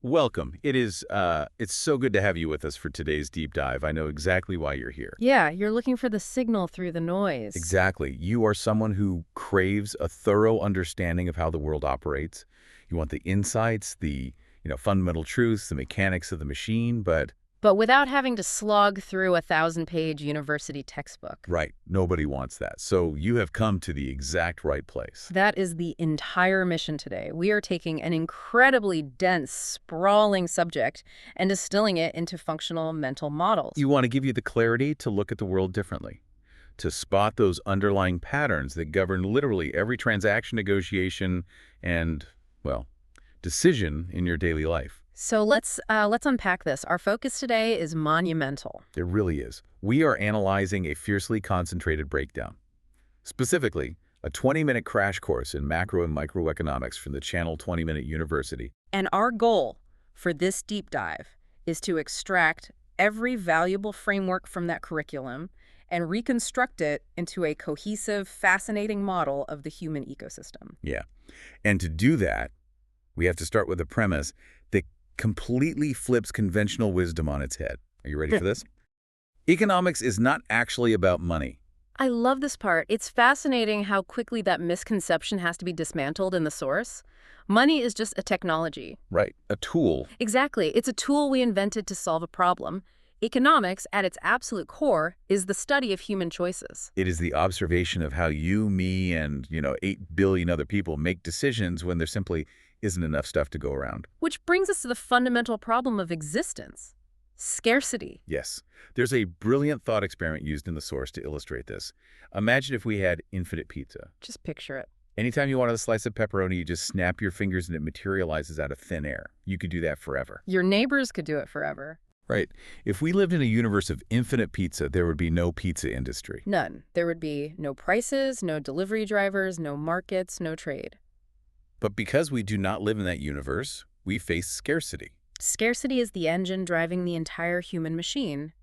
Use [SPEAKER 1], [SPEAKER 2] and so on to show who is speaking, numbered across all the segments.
[SPEAKER 1] Welcome. It's so good to have you with us for today's deep dive. I know exactly why you're here.
[SPEAKER 2] Yeah, you're looking for the signal through the noise.
[SPEAKER 1] Exactly. You are someone who craves a thorough understanding of how the world operates. You want the insights, the fundamental truths, the mechanics of the machine, but
[SPEAKER 2] But without having to slog through a 1,000-page university textbook.
[SPEAKER 1] right, nobody wants that. So you have come to the exact right place.
[SPEAKER 2] That is the entire mission today. We are taking an incredibly dense, sprawling subject and distilling it into functional mental models.
[SPEAKER 1] You want to give you the clarity to look at the world differently, to spot those underlying patterns that govern literally every transaction, negotiation, and, well, decision in your daily life.
[SPEAKER 2] So let's unpack this. Our focus today is monumental.
[SPEAKER 1] It really is. We are analyzing a fiercely concentrated breakdown. Specifically, a 20-minute crash course in macro and microeconomics from the Channel 20-Minute University.
[SPEAKER 2] And our goal for this deep dive is to extract every valuable framework from that curriculum and reconstruct it into a cohesive, fascinating model of the human ecosystem.
[SPEAKER 1] Yeah. And to do that, we have to start with a premise that completely flips conventional wisdom on its head. Are you ready for this? Economics is not actually about money.
[SPEAKER 2] I love this part. It's fascinating how quickly that misconception has to be dismantled in the source. Money is just a technology.
[SPEAKER 1] Right. A tool.
[SPEAKER 2] Exactly. It's a tool we invented to solve a problem. Economics, at its absolute core, is the study of human choices.
[SPEAKER 1] It is the observation of how you, me, and, 8 billion other people make decisions when there simply isn't enough stuff to go around.
[SPEAKER 2] Which brings us to the fundamental problem of existence: scarcity.
[SPEAKER 1] Yes. There's a brilliant thought experiment used in the source to illustrate this. Imagine if we had infinite pizza.
[SPEAKER 2] Just picture it.
[SPEAKER 1] Anytime you want a slice of pepperoni, you just snap your fingers and it materializes out of thin air. You could do that forever.
[SPEAKER 2] Your neighbors could do it forever.
[SPEAKER 1] Right. If we lived in a universe of infinite pizza, there would be no pizza industry.
[SPEAKER 2] None. There would be no prices, no delivery drivers, no markets, no trade.
[SPEAKER 1] But because we do not live in that universe, we face scarcity.
[SPEAKER 2] Scarcity is the engine driving the entire human machine.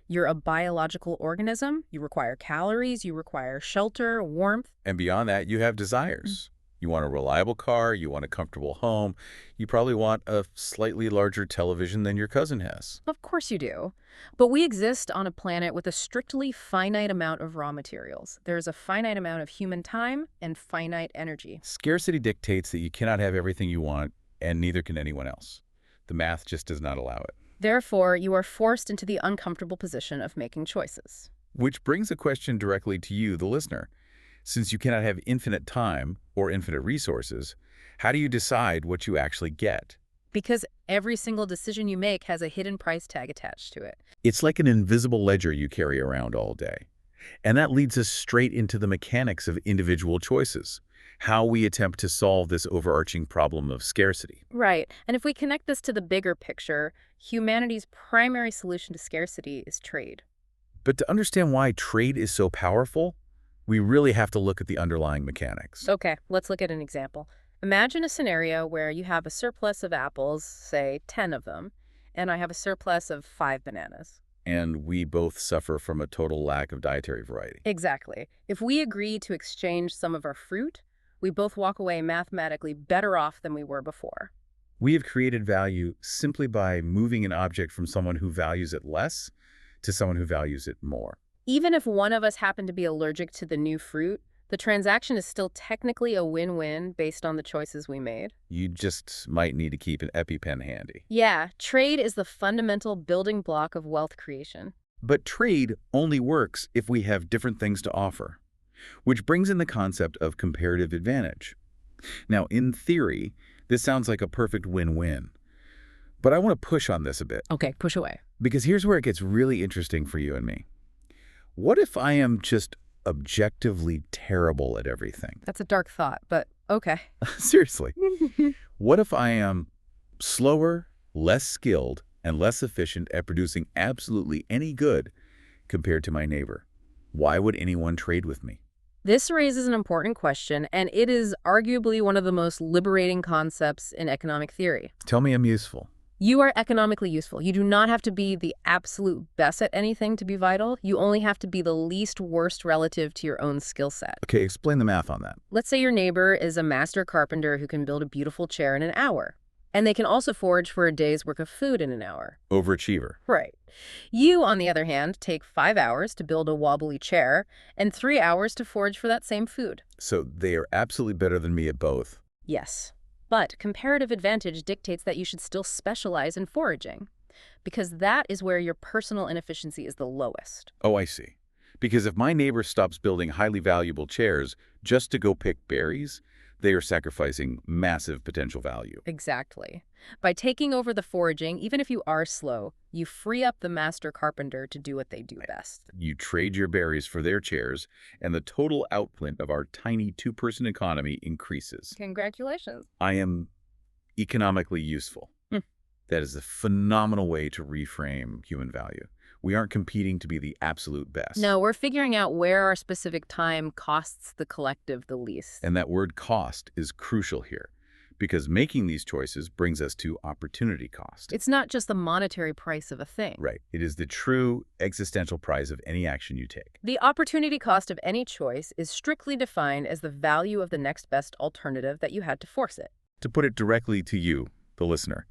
[SPEAKER 2] You're a biological organism. You require calories. You require shelter, warmth.
[SPEAKER 1] And beyond that, you have desires. You want a reliable car. You want a comfortable home. You probably want a slightly larger television than your cousin has.
[SPEAKER 2] Of course you do. But we exist on a planet with a strictly finite amount of raw materials. There's a finite amount of human time and finite energy.
[SPEAKER 1] Scarcity dictates that you cannot have everything you want, and neither can anyone else. The math just does not allow it.
[SPEAKER 2] Therefore, you are forced into the uncomfortable position of making choices.
[SPEAKER 1] Which brings a question directly to you, the listener. Since you cannot have infinite time or infinite resources, how do you decide what you actually get?
[SPEAKER 2] Because every single decision you make has a hidden price tag attached to it.
[SPEAKER 1] It's like an invisible ledger you carry around all day. And that leads us straight into the mechanics of individual choices, how we attempt to solve this overarching problem of scarcity.
[SPEAKER 2] Right. And if we connect this to the bigger picture, humanity's primary solution to scarcity is trade.
[SPEAKER 1] But to understand why trade is so powerful, we really have to look at the underlying mechanics.
[SPEAKER 2] Okay, let's look at an example. Imagine a scenario where you have a surplus of apples, say 10 of them, and I have a surplus of 5 bananas.
[SPEAKER 1] And we both suffer from a total lack of dietary variety.
[SPEAKER 2] Exactly. If we agree to exchange some of our fruit, we both walk away mathematically better off than we were before.
[SPEAKER 1] We have created value simply by moving an object from someone who values it less to someone who values it more.
[SPEAKER 2] Even if one of us happened to be allergic to the new fruit, the transaction is still technically a win-win based on the choices we made.
[SPEAKER 1] You just might need to keep an EpiPen handy.
[SPEAKER 2] Yeah, trade is the fundamental building block of wealth creation.
[SPEAKER 1] But trade only works if we have different things to offer, which brings in the concept of comparative advantage. Now, in theory, this sounds like a perfect win-win. But I want to push on this a bit.
[SPEAKER 2] Okay, push away.
[SPEAKER 1] Because here's where it gets really interesting for you and me. What if I am just objectively terrible at everything?
[SPEAKER 2] That's a dark thought, but okay.
[SPEAKER 1] Seriously. What if I am slower, less skilled, and less efficient at producing absolutely any good compared to my neighbor? Why would anyone trade with me?
[SPEAKER 2] This raises an important question, and it is arguably one of the most liberating concepts in economic theory.
[SPEAKER 1] Tell me I'm useful.
[SPEAKER 2] You are economically useful. You do not have to be the absolute best at anything to be vital. You only have to be the least worst relative to your own skill set.
[SPEAKER 1] Okay, explain the math on that.
[SPEAKER 2] Let's say your neighbor is a master carpenter who can build a beautiful chair in an hour. And they can also forage for a day's worth of food in an hour.
[SPEAKER 1] Overachiever.
[SPEAKER 2] Right. You, on the other hand, take 5 hours to build a wobbly chair and 3 hours to forage for that same food.
[SPEAKER 1] So they are absolutely better than me at both.
[SPEAKER 2] Yes. But comparative advantage dictates that you should still specialize in foraging, because that is where your personal inefficiency is the lowest.
[SPEAKER 1] Oh, I see. Because if my neighbor stops building highly valuable chairs just to go pick berries, they are sacrificing massive potential value.
[SPEAKER 2] Exactly. By taking over the foraging, even if you are slow, you free up the master carpenter to do what they do best.
[SPEAKER 1] You trade your berries for their chairs, and the total output of our tiny two-person economy increases.
[SPEAKER 2] Congratulations.
[SPEAKER 1] I am economically useful.
[SPEAKER 2] Hmm.
[SPEAKER 1] That is a phenomenal way to reframe human value. We aren't competing to be the absolute best.
[SPEAKER 2] No, we're figuring out where our specific time costs the collective the least.
[SPEAKER 1] And that word cost is crucial here, because making these choices brings us to opportunity cost.
[SPEAKER 2] It's not just the monetary price of a thing.
[SPEAKER 1] Right. It is the true existential price of any action you take.
[SPEAKER 2] The opportunity cost of any choice is strictly defined as the value of the next best alternative that you had to force it.
[SPEAKER 1] To put it directly to you, the listener,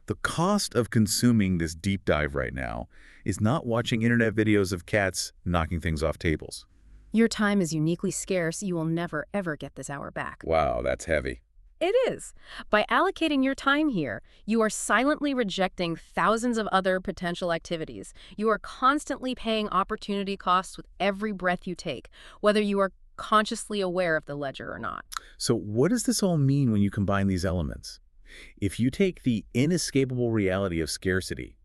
[SPEAKER 1] the cost of consuming this deep dive right now is not watching internet videos of cats knocking things off tables.
[SPEAKER 2] Your time is uniquely scarce. You will never, ever get this hour back.
[SPEAKER 1] Wow, that's heavy.
[SPEAKER 2] It is. By allocating your time here, you are silently rejecting thousands of other potential activities. You are constantly paying opportunity costs with every breath you take, whether you are consciously aware of the ledger or not.
[SPEAKER 1] So what does this all mean when you combine these elements? If you take the inescapable reality of scarcity,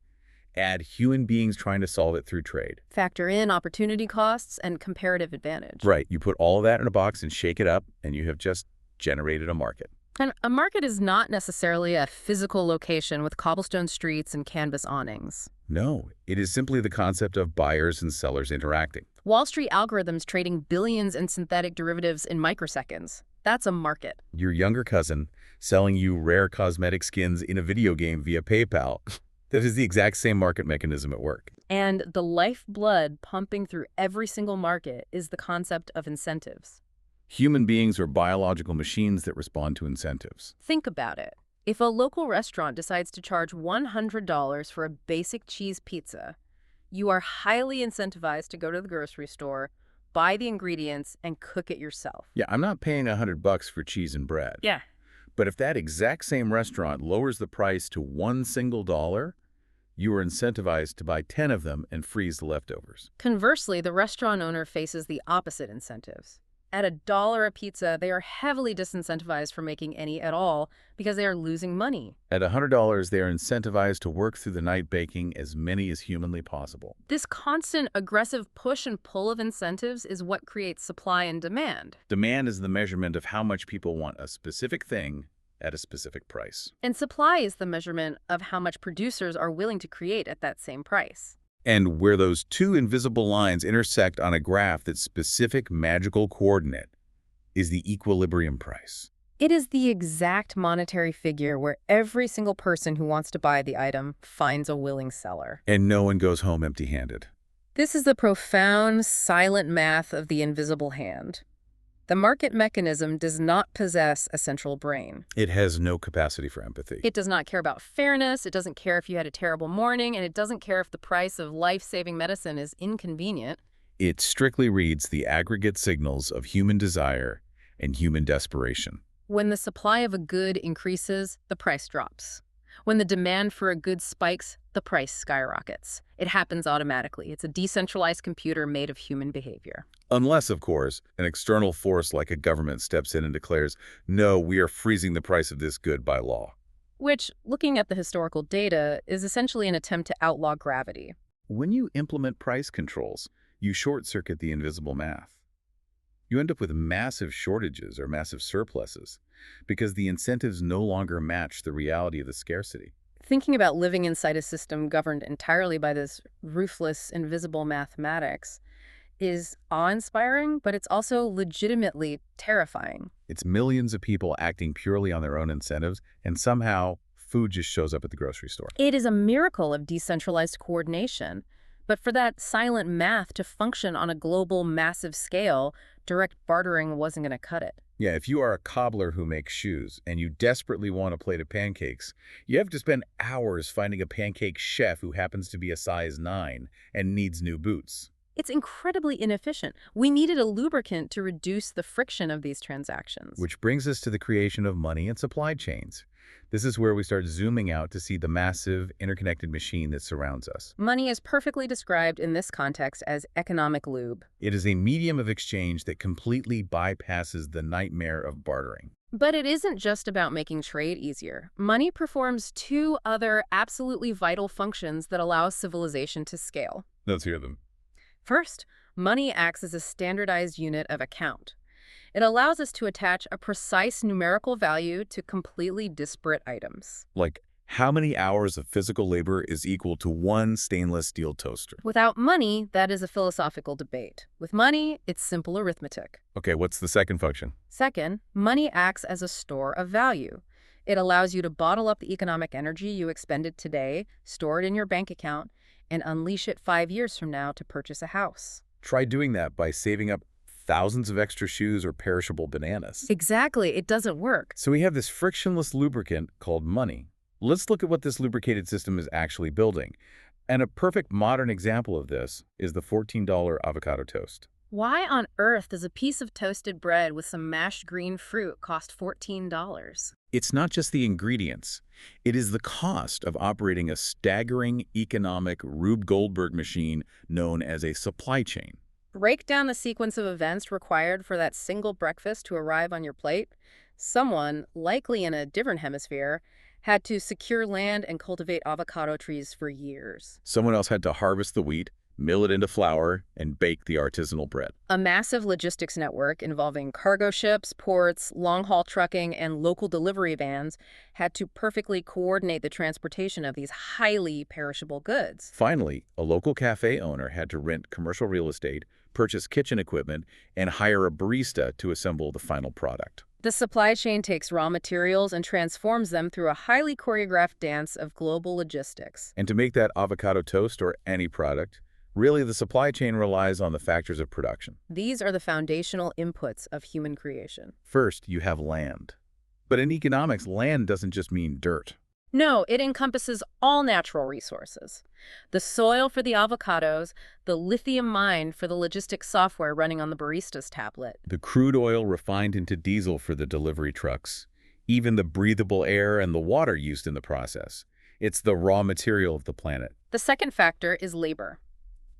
[SPEAKER 1] add human beings trying to solve it through trade.
[SPEAKER 2] Factor in opportunity costs and comparative advantage.
[SPEAKER 1] Right, you put all of that in a box and shake it up, and you have just generated a market.
[SPEAKER 2] And a market is not necessarily a physical location with cobblestone streets and canvas awnings.
[SPEAKER 1] No, it is simply the concept of buyers and sellers interacting.
[SPEAKER 2] Wall Street algorithms trading billions in synthetic derivatives in microseconds. That's a market.
[SPEAKER 1] Your younger cousin selling you rare cosmetic skins in a video game via PayPal. That is the exact same market mechanism at work.
[SPEAKER 2] And the lifeblood pumping through every single market is the concept of incentives.
[SPEAKER 1] Human beings are biological machines that respond to incentives.
[SPEAKER 2] Think about it. If a local restaurant decides to charge $100 for a basic cheese pizza, you are highly incentivized to go to the grocery store, buy the ingredients, and cook it yourself.
[SPEAKER 1] Yeah, I'm not paying $100 for cheese and bread.
[SPEAKER 2] Yeah.
[SPEAKER 1] But if that exact same restaurant lowers the price to $1 single, you are incentivized to buy 10 of them and freeze the leftovers.
[SPEAKER 2] Conversely, the restaurant owner faces the opposite incentives. At $1 a pizza, they are heavily disincentivized from making any at all because they are losing money.
[SPEAKER 1] At $100, they are incentivized to work through the night baking as many as humanly possible.
[SPEAKER 2] This constant aggressive push and pull of incentives is what creates supply and demand.
[SPEAKER 1] Demand is the measurement of how much people want a specific thing at a specific price.
[SPEAKER 2] And supply is the measurement of how much producers are willing to create at that same price.
[SPEAKER 1] And where those two invisible lines intersect on a graph that's specific magical coordinate is the equilibrium price.
[SPEAKER 2] It is the exact monetary figure where every single person who wants to buy the item finds a willing seller.
[SPEAKER 1] And no one goes home empty-handed.
[SPEAKER 2] This is the profound, silent math of the invisible hand. The market mechanism does not possess a central brain.
[SPEAKER 1] It has no capacity for empathy.
[SPEAKER 2] It does not care about fairness, it doesn't care if you had a terrible morning, and it doesn't care if the price of life-saving medicine is inconvenient.
[SPEAKER 1] It strictly reads the aggregate signals of human desire and human desperation.
[SPEAKER 2] When the supply of a good increases, the price drops. When the demand for a good spikes, the price skyrockets. It happens automatically. It's a decentralized computer made of human behavior.
[SPEAKER 1] Unless, of course, an external force like a government steps in and declares, no, we are freezing the price of this good by law.
[SPEAKER 2] Which, looking at the historical data, is essentially an attempt to outlaw gravity.
[SPEAKER 1] When you implement price controls, you short-circuit the invisible math. You end up with massive shortages or massive surpluses because the incentives no longer match the reality of the scarcity.
[SPEAKER 2] Thinking about living inside a system governed entirely by this ruthless, invisible mathematics is awe-inspiring, but it's also legitimately terrifying.
[SPEAKER 1] It's millions of people acting purely on their own incentives, and somehow food just shows up at the grocery store.
[SPEAKER 2] It is a miracle of decentralized coordination. But for that silent math to function on a global, massive scale, direct bartering wasn't going to cut it.
[SPEAKER 1] Yeah, if you are a cobbler who makes shoes and you desperately want a plate of pancakes, you have to spend hours finding a pancake chef who happens to be a size 9 and needs new boots.
[SPEAKER 2] It's incredibly inefficient. We needed a lubricant to reduce the friction of these transactions.
[SPEAKER 1] Which brings us to the creation of money and supply chains. This is where we start zooming out to see the massive, interconnected machine that surrounds us.
[SPEAKER 2] Money is perfectly described in this context as economic lube.
[SPEAKER 1] It is a medium of exchange that completely bypasses the nightmare of bartering.
[SPEAKER 2] But it isn't just about making trade easier. Money performs two other absolutely vital functions that allow civilization to scale.
[SPEAKER 1] Let's hear them.
[SPEAKER 2] First, money acts as a standardized unit of account. It allows us to attach a precise numerical value to completely disparate items.
[SPEAKER 1] Like, how many hours of physical labor is equal to one stainless steel toaster?
[SPEAKER 2] Without money, that is a philosophical debate. With money, it's simple arithmetic.
[SPEAKER 1] Okay, what's the second function?
[SPEAKER 2] Second, money acts as a store of value. It allows you to bottle up the economic energy you expended today, store it in your bank account, and unleash it 5 years from now to purchase a house.
[SPEAKER 1] Try doing that by saving up thousands of extra shoes or perishable bananas.
[SPEAKER 2] Exactly, it doesn't work.
[SPEAKER 1] So we have this frictionless lubricant called money. Let's look at what this lubricated system is actually building. And a perfect modern example of this is the $14 avocado toast.
[SPEAKER 2] Why on earth does a piece of toasted bread with some mashed green fruit cost $14?
[SPEAKER 1] It's not just the ingredients. It is the cost of operating a staggering economic Rube Goldberg machine known as a supply chain.
[SPEAKER 2] Break down the sequence of events required for that single breakfast to arrive on your plate. Someone, likely in a different hemisphere, had to secure land and cultivate avocado trees for years.
[SPEAKER 1] Someone else had to harvest the wheat, mill it into flour, and bake the artisanal bread.
[SPEAKER 2] A massive logistics network involving cargo ships, ports, long-haul trucking, and local delivery vans had to perfectly coordinate the transportation of these highly perishable goods.
[SPEAKER 1] Finally, a local cafe owner had to rent commercial real estate, purchase kitchen equipment, and hire a barista to assemble the final product.
[SPEAKER 2] The supply chain takes raw materials and transforms them through a highly choreographed dance of global logistics.
[SPEAKER 1] And to make that avocado toast or any product, really the supply chain relies on the factors of production.
[SPEAKER 2] These are the foundational inputs of human creation.
[SPEAKER 1] First, you have land. But in economics, land doesn't just mean dirt.
[SPEAKER 2] No, it encompasses all natural resources. The soil for the avocados, the lithium mine for the logistics software running on the barista's tablet.
[SPEAKER 1] The crude oil refined into diesel for the delivery trucks. Even the breathable air and the water used in the process. It's the raw material of the planet.
[SPEAKER 2] The second factor is labor.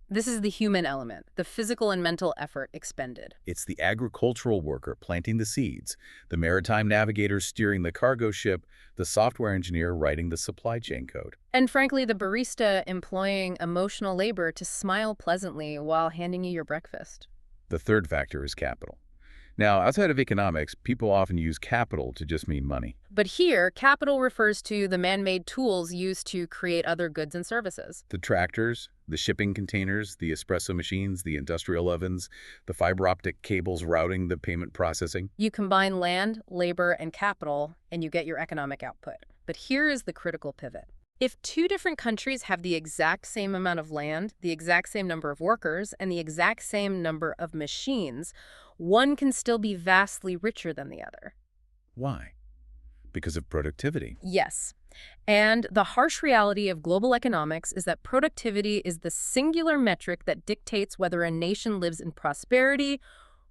[SPEAKER 2] This is the human element, the physical and mental effort expended.
[SPEAKER 1] It's the agricultural worker planting the seeds, the maritime navigator steering the cargo ship, the software engineer writing the supply chain code.
[SPEAKER 2] And frankly, the barista employing emotional labor to smile pleasantly while handing you your breakfast.
[SPEAKER 1] The third factor is capital. Now, outside of economics, people often use capital to just mean money.
[SPEAKER 2] But here, capital refers to the man-made tools used to create other goods and services.
[SPEAKER 1] The tractors, the shipping containers, the espresso machines, the industrial ovens, the fiber optic cables routing the payment processing.
[SPEAKER 2] You combine land, labor, and capital, and you get your economic output. But here is the critical pivot. If two different countries have the exact same amount of land, the exact same number of workers, and the exact same number of machines, one can still be vastly richer than the other.
[SPEAKER 1] Why? Because of productivity.
[SPEAKER 2] Yes. And the harsh reality of global economics is that productivity is the singular metric that dictates whether a nation lives in prosperity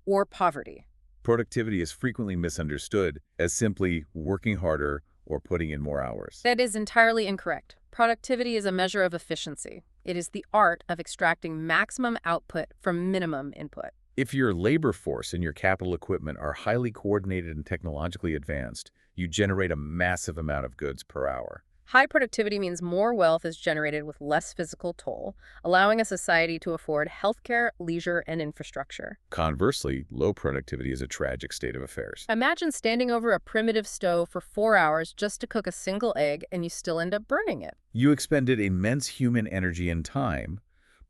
[SPEAKER 2] or poverty.
[SPEAKER 1] Productivity is frequently misunderstood as simply working harder or putting in more hours.
[SPEAKER 2] That is entirely incorrect. Productivity is a measure of efficiency. It is the art of extracting maximum output from minimum input.
[SPEAKER 1] If your labor force and your capital equipment are highly coordinated and technologically advanced, you generate a massive amount of goods per hour.
[SPEAKER 2] High productivity means more wealth is generated with less physical toll, allowing a society to afford healthcare, leisure, and infrastructure.
[SPEAKER 1] Conversely, low productivity is a tragic state of affairs.
[SPEAKER 2] Imagine standing over a primitive stove for 4 hours just to cook a single egg, and you still end up burning it.
[SPEAKER 1] You expended immense human energy and time,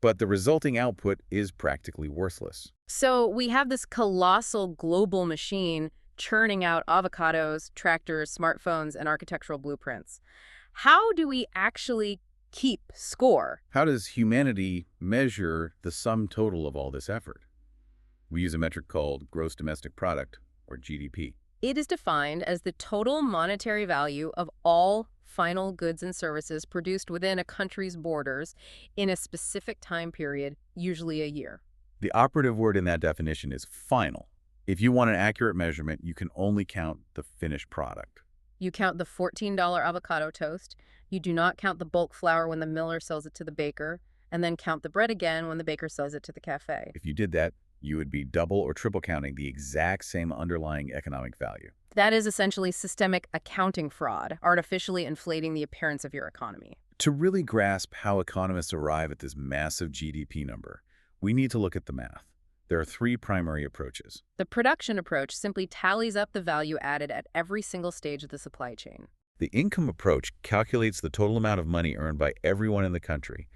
[SPEAKER 1] but the resulting output is practically worthless.
[SPEAKER 2] So we have this colossal global machine churning out avocados, tractors, smartphones, and architectural blueprints. How do we actually keep score?
[SPEAKER 1] How does humanity measure the sum total of all this effort? We use a metric called gross domestic product, or GDP?
[SPEAKER 2] It is defined as the total monetary value of all final goods and services produced within a country's borders in a specific time period, usually a year.
[SPEAKER 1] The operative word in that definition is final. If you want an accurate measurement, you can only count the finished product.
[SPEAKER 2] You count the $14 avocado toast, you do not count the bulk flour when the miller sells it to the baker, and then count the bread again when the baker sells it to the cafe.
[SPEAKER 1] If you did that, you would be double or triple counting the exact same underlying economic value.
[SPEAKER 2] That is essentially systemic accounting fraud, artificially inflating the appearance of your economy.
[SPEAKER 1] To really grasp how economists arrive at this massive GDP number, we need to look at the math. There are three primary approaches.
[SPEAKER 2] The production approach simply tallies up the value added at every single stage of the supply chain.
[SPEAKER 1] The income approach calculates the total amount of money earned by everyone in the country,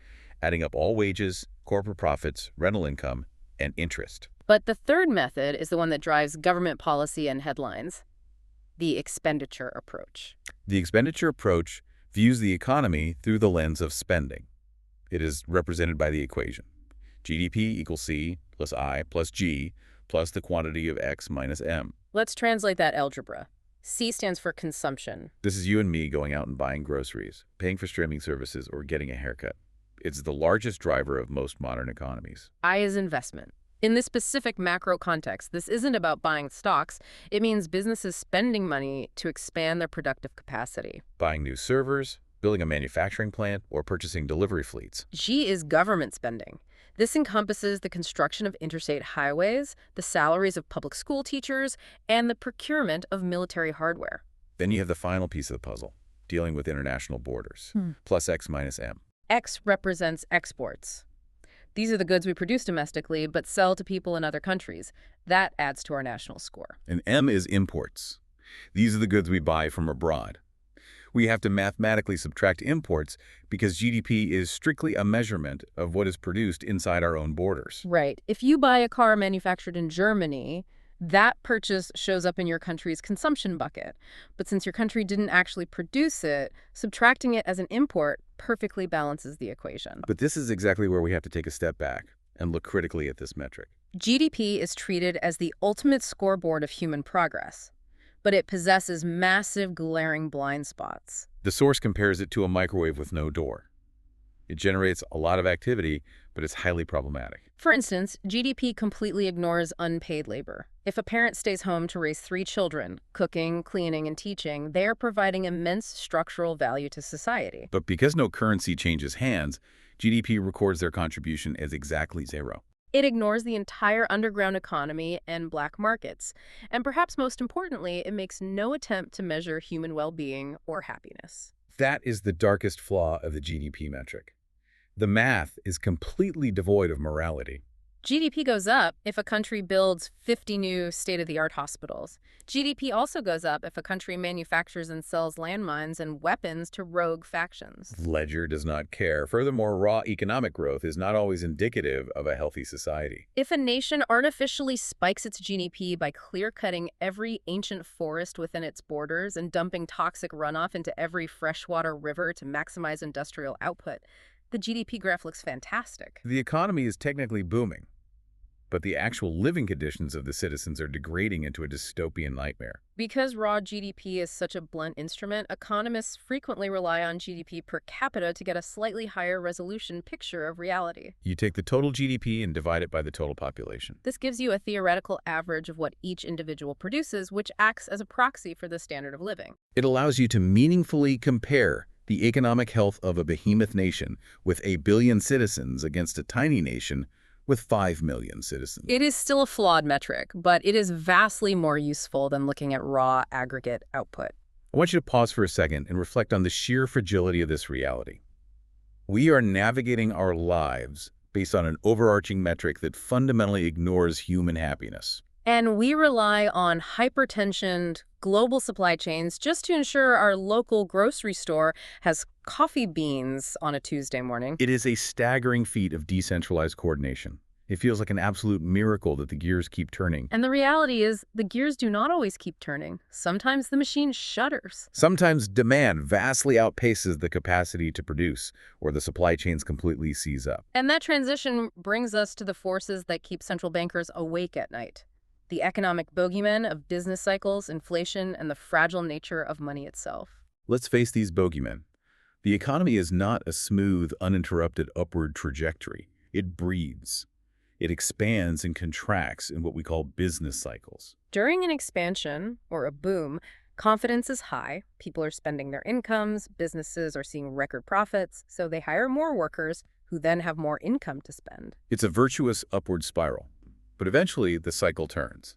[SPEAKER 1] adding up all wages, corporate profits, rental income, and interest.
[SPEAKER 2] But the third method is the one that drives government policy and headlines, the expenditure approach.
[SPEAKER 1] The expenditure approach views the economy through the lens of spending. It is represented by the equation. GDP equals C plus I plus G plus the quantity of X minus M.
[SPEAKER 2] Let's translate that algebra. C stands for consumption.
[SPEAKER 1] This is you and me going out and buying groceries, paying for streaming services, or getting a haircut. It's the largest driver of most modern economies.
[SPEAKER 2] I is investment. In this specific macro context, this isn't about buying stocks. It means businesses spending money to expand their productive capacity.
[SPEAKER 1] Buying new servers, building a manufacturing plant, or purchasing delivery fleets.
[SPEAKER 2] G is government spending. This encompasses the construction of interstate highways, the salaries of public school teachers, and the procurement of military hardware.
[SPEAKER 1] Then you have the final piece of the puzzle, dealing with international borders, plus X minus M.
[SPEAKER 2] X represents exports. These are the goods we produce domestically but sell to people in other countries. That adds to our national score.
[SPEAKER 1] And M is imports. These are the goods we buy from abroad. We have to mathematically subtract imports because GDP is strictly a measurement of what is produced inside our own borders.
[SPEAKER 2] Right. If you buy a car manufactured in Germany, that purchase shows up in your country's consumption bucket. But since your country didn't actually produce it, subtracting it as an import perfectly balances the equation.
[SPEAKER 1] But this is exactly where we have to take a step back and look critically at this metric.
[SPEAKER 2] GDP is treated as the ultimate scoreboard of human progress, but it possesses massive glaring blind spots.
[SPEAKER 1] The source compares it to a microwave with no door. It generates a lot of activity, but it's highly problematic.
[SPEAKER 2] For instance, GDP completely ignores unpaid labor. If a parent stays home to raise 3 children, cooking, cleaning, and teaching, they are providing immense structural value to society.
[SPEAKER 1] But because no currency changes hands, GDP records their contribution as exactly zero.
[SPEAKER 2] It ignores the entire underground economy and black markets. And perhaps most importantly, it makes no attempt to measure human well-being or happiness.
[SPEAKER 1] That is the darkest flaw of the GDP metric. The math is completely devoid of morality.
[SPEAKER 2] GDP goes up if a country builds 50 new state-of-the-art hospitals. GDP also goes up if a country manufactures and sells landmines and weapons to rogue factions.
[SPEAKER 1] Ledger does not care. Furthermore, raw economic growth is not always indicative of a healthy society.
[SPEAKER 2] If a nation artificially spikes its GDP by clear-cutting every ancient forest within its borders and dumping toxic runoff into every freshwater river to maximize industrial output, the GDP graph looks fantastic.
[SPEAKER 1] The economy is technically booming, but the actual living conditions of the citizens are degrading into a dystopian nightmare.
[SPEAKER 2] Because raw GDP is such a blunt instrument, economists frequently rely on GDP per capita to get a slightly higher resolution picture of reality.
[SPEAKER 1] You take the total GDP and divide it by the total population.
[SPEAKER 2] This gives you a theoretical average of what each individual produces, which acts as a proxy for the standard of living.
[SPEAKER 1] It allows you to meaningfully compare the economic health of a behemoth nation with 1 billion citizens against a tiny nation with 5 million citizens.
[SPEAKER 2] It is still a flawed metric, but it is vastly more useful than looking at raw aggregate output.
[SPEAKER 1] I want you to pause for a second and reflect on the sheer fragility of this reality. We are navigating our lives based on an overarching metric that fundamentally ignores human happiness.
[SPEAKER 2] And we rely on hypertensioned global supply chains just to ensure our local grocery store has coffee beans on a Tuesday morning.
[SPEAKER 1] It is a staggering feat of decentralized coordination. It feels like an absolute miracle that the gears keep turning.
[SPEAKER 2] And the reality is, the gears do not always keep turning. Sometimes the machine shudders.
[SPEAKER 1] Sometimes demand vastly outpaces the capacity to produce, or the supply chains completely seize up.
[SPEAKER 2] And that transition brings us to the forces that keep central bankers awake at night. the economic bogeyman of business cycles, inflation, and the fragile nature of money itself.
[SPEAKER 1] Let's face these bogeymen. The economy is not a smooth, uninterrupted upward trajectory. It breathes. It expands and contracts in what we call business cycles.
[SPEAKER 2] During an expansion, or a boom, confidence is high. People are spending their incomes, businesses are seeing record profits, so they hire more workers who then have more income to spend.
[SPEAKER 1] It's a virtuous upward spiral. But eventually, the cycle turns.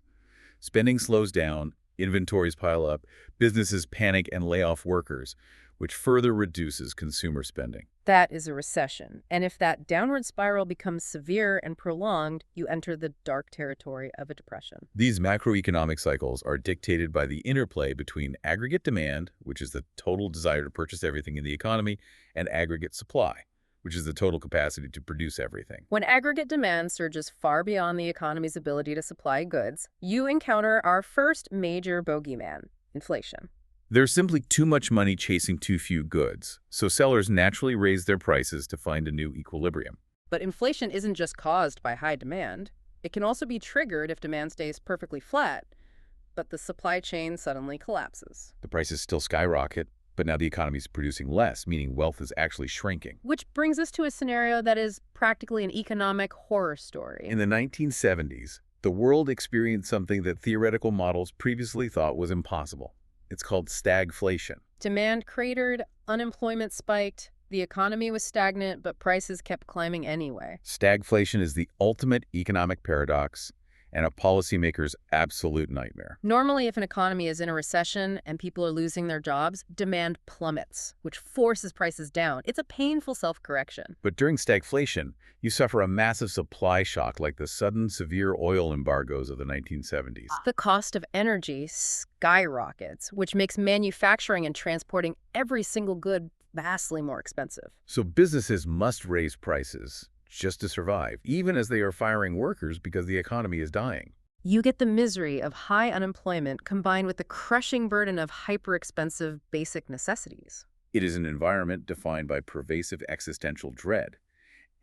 [SPEAKER 1] Spending slows down, inventories pile up, businesses panic and lay off workers, which further reduces consumer spending.
[SPEAKER 2] That is a recession, and if that downward spiral becomes severe and prolonged, you enter the dark territory of a depression.
[SPEAKER 1] These macroeconomic cycles are dictated by the interplay between aggregate demand, which is the total desire to purchase everything in the economy, and aggregate supply, which is the total capacity to produce everything.
[SPEAKER 2] When aggregate demand surges far beyond the economy's ability to supply goods, you encounter our first major bogeyman, inflation.
[SPEAKER 1] There's simply too much money chasing too few goods, so sellers naturally raise their prices to find a new equilibrium.
[SPEAKER 2] But inflation isn't just caused by high demand. It can also be triggered if demand stays perfectly flat, but the supply chain suddenly collapses.
[SPEAKER 1] The prices still skyrocket, but now the economy is producing less, meaning wealth is actually shrinking.
[SPEAKER 2] Which brings us to a scenario that is practically an economic horror story.
[SPEAKER 1] In the 1970s, the world experienced something that theoretical models previously thought was impossible. It's called stagflation.
[SPEAKER 2] Demand cratered, unemployment spiked, the economy was stagnant, but prices kept climbing anyway.
[SPEAKER 1] Stagflation is the ultimate economic paradox and a policymaker's absolute nightmare.
[SPEAKER 2] Normally, if an economy is in a recession and people are losing their jobs, demand plummets, which forces prices down. It's a painful self-correction.
[SPEAKER 1] But during stagflation, you suffer a massive supply shock like the sudden severe oil embargoes of the 1970s.
[SPEAKER 2] The cost of energy skyrockets, which makes manufacturing and transporting every single good vastly more expensive.
[SPEAKER 1] So businesses must raise prices just to survive, even as they are firing workers because the economy is dying.
[SPEAKER 2] You get the misery of high unemployment combined with the crushing burden of hyper-expensive basic necessities.
[SPEAKER 1] It is an environment defined by pervasive existential dread,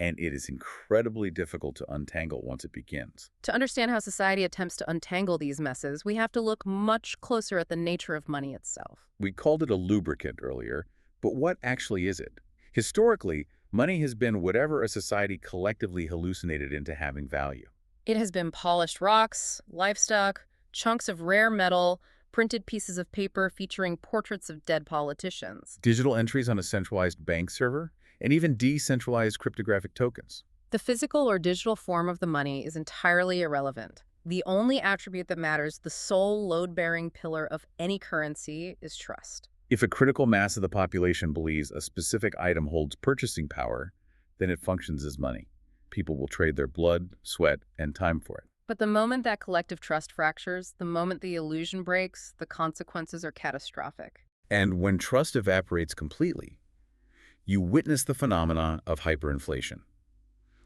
[SPEAKER 1] and it is incredibly difficult to untangle once it begins.
[SPEAKER 2] To understand how society attempts to untangle these messes, we have to look much closer at the nature of money itself.
[SPEAKER 1] We called it a lubricant earlier, but what actually is it? Historically, money has been whatever a society collectively hallucinated into having value.
[SPEAKER 2] It has been polished rocks, livestock, chunks of rare metal, printed pieces of paper featuring portraits of dead politicians.
[SPEAKER 1] Digital entries on a centralized bank server, and even decentralized cryptographic tokens.
[SPEAKER 2] The physical or digital form of the money is entirely irrelevant. The only attribute that matters, the sole load-bearing pillar of any currency, is trust.
[SPEAKER 1] If a critical mass of the population believes a specific item holds purchasing power, then it functions as money. People will trade their blood, sweat, and time for it.
[SPEAKER 2] But the moment that collective trust fractures, the moment the illusion breaks, the consequences are catastrophic.
[SPEAKER 1] And when trust evaporates completely, you witness the phenomena of hyperinflation.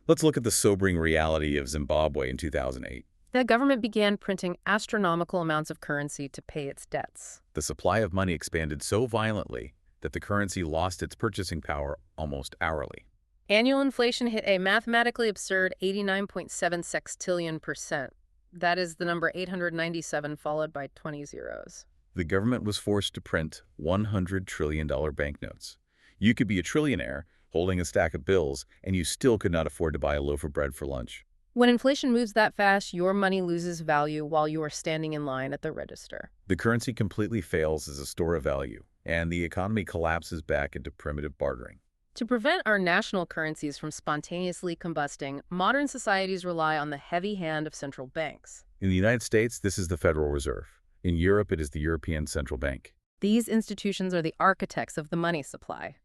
[SPEAKER 1] Let's look at the sobering reality of Zimbabwe in 2008.
[SPEAKER 2] The government began printing astronomical amounts of currency to pay its debts.
[SPEAKER 1] The supply of money expanded so violently that the currency lost its purchasing power almost hourly.
[SPEAKER 2] Annual inflation hit a mathematically absurd 89.7 sextillion%. That is the number 897 followed by 20 zeros.
[SPEAKER 1] The government was forced to print $100 trillion banknotes. You could be a trillionaire holding a stack of bills, and you still could not afford to buy a loaf of bread for lunch.
[SPEAKER 2] When inflation moves that fast, your money loses value while you are standing in line at the register.
[SPEAKER 1] The currency completely fails as a store of value, and the economy collapses back into primitive bartering.
[SPEAKER 2] To prevent our national currencies from spontaneously combusting, modern societies rely on the heavy hand of central banks.
[SPEAKER 1] In the United States, this is the Federal Reserve. In Europe, it is the European Central Bank.
[SPEAKER 2] These institutions are the architects of the money supply.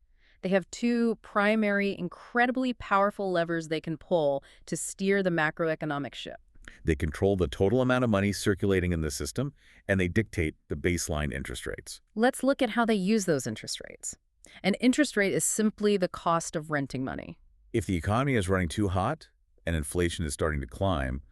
[SPEAKER 2] They have two primary, incredibly powerful levers they can pull to steer the macroeconomic ship.
[SPEAKER 1] They control the total amount of money circulating in the system, and they dictate the baseline interest rates.
[SPEAKER 2] Let's look at how they use those interest rates. An interest rate is simply the cost of renting money.
[SPEAKER 1] If the economy is running too hot and inflation is starting to climb,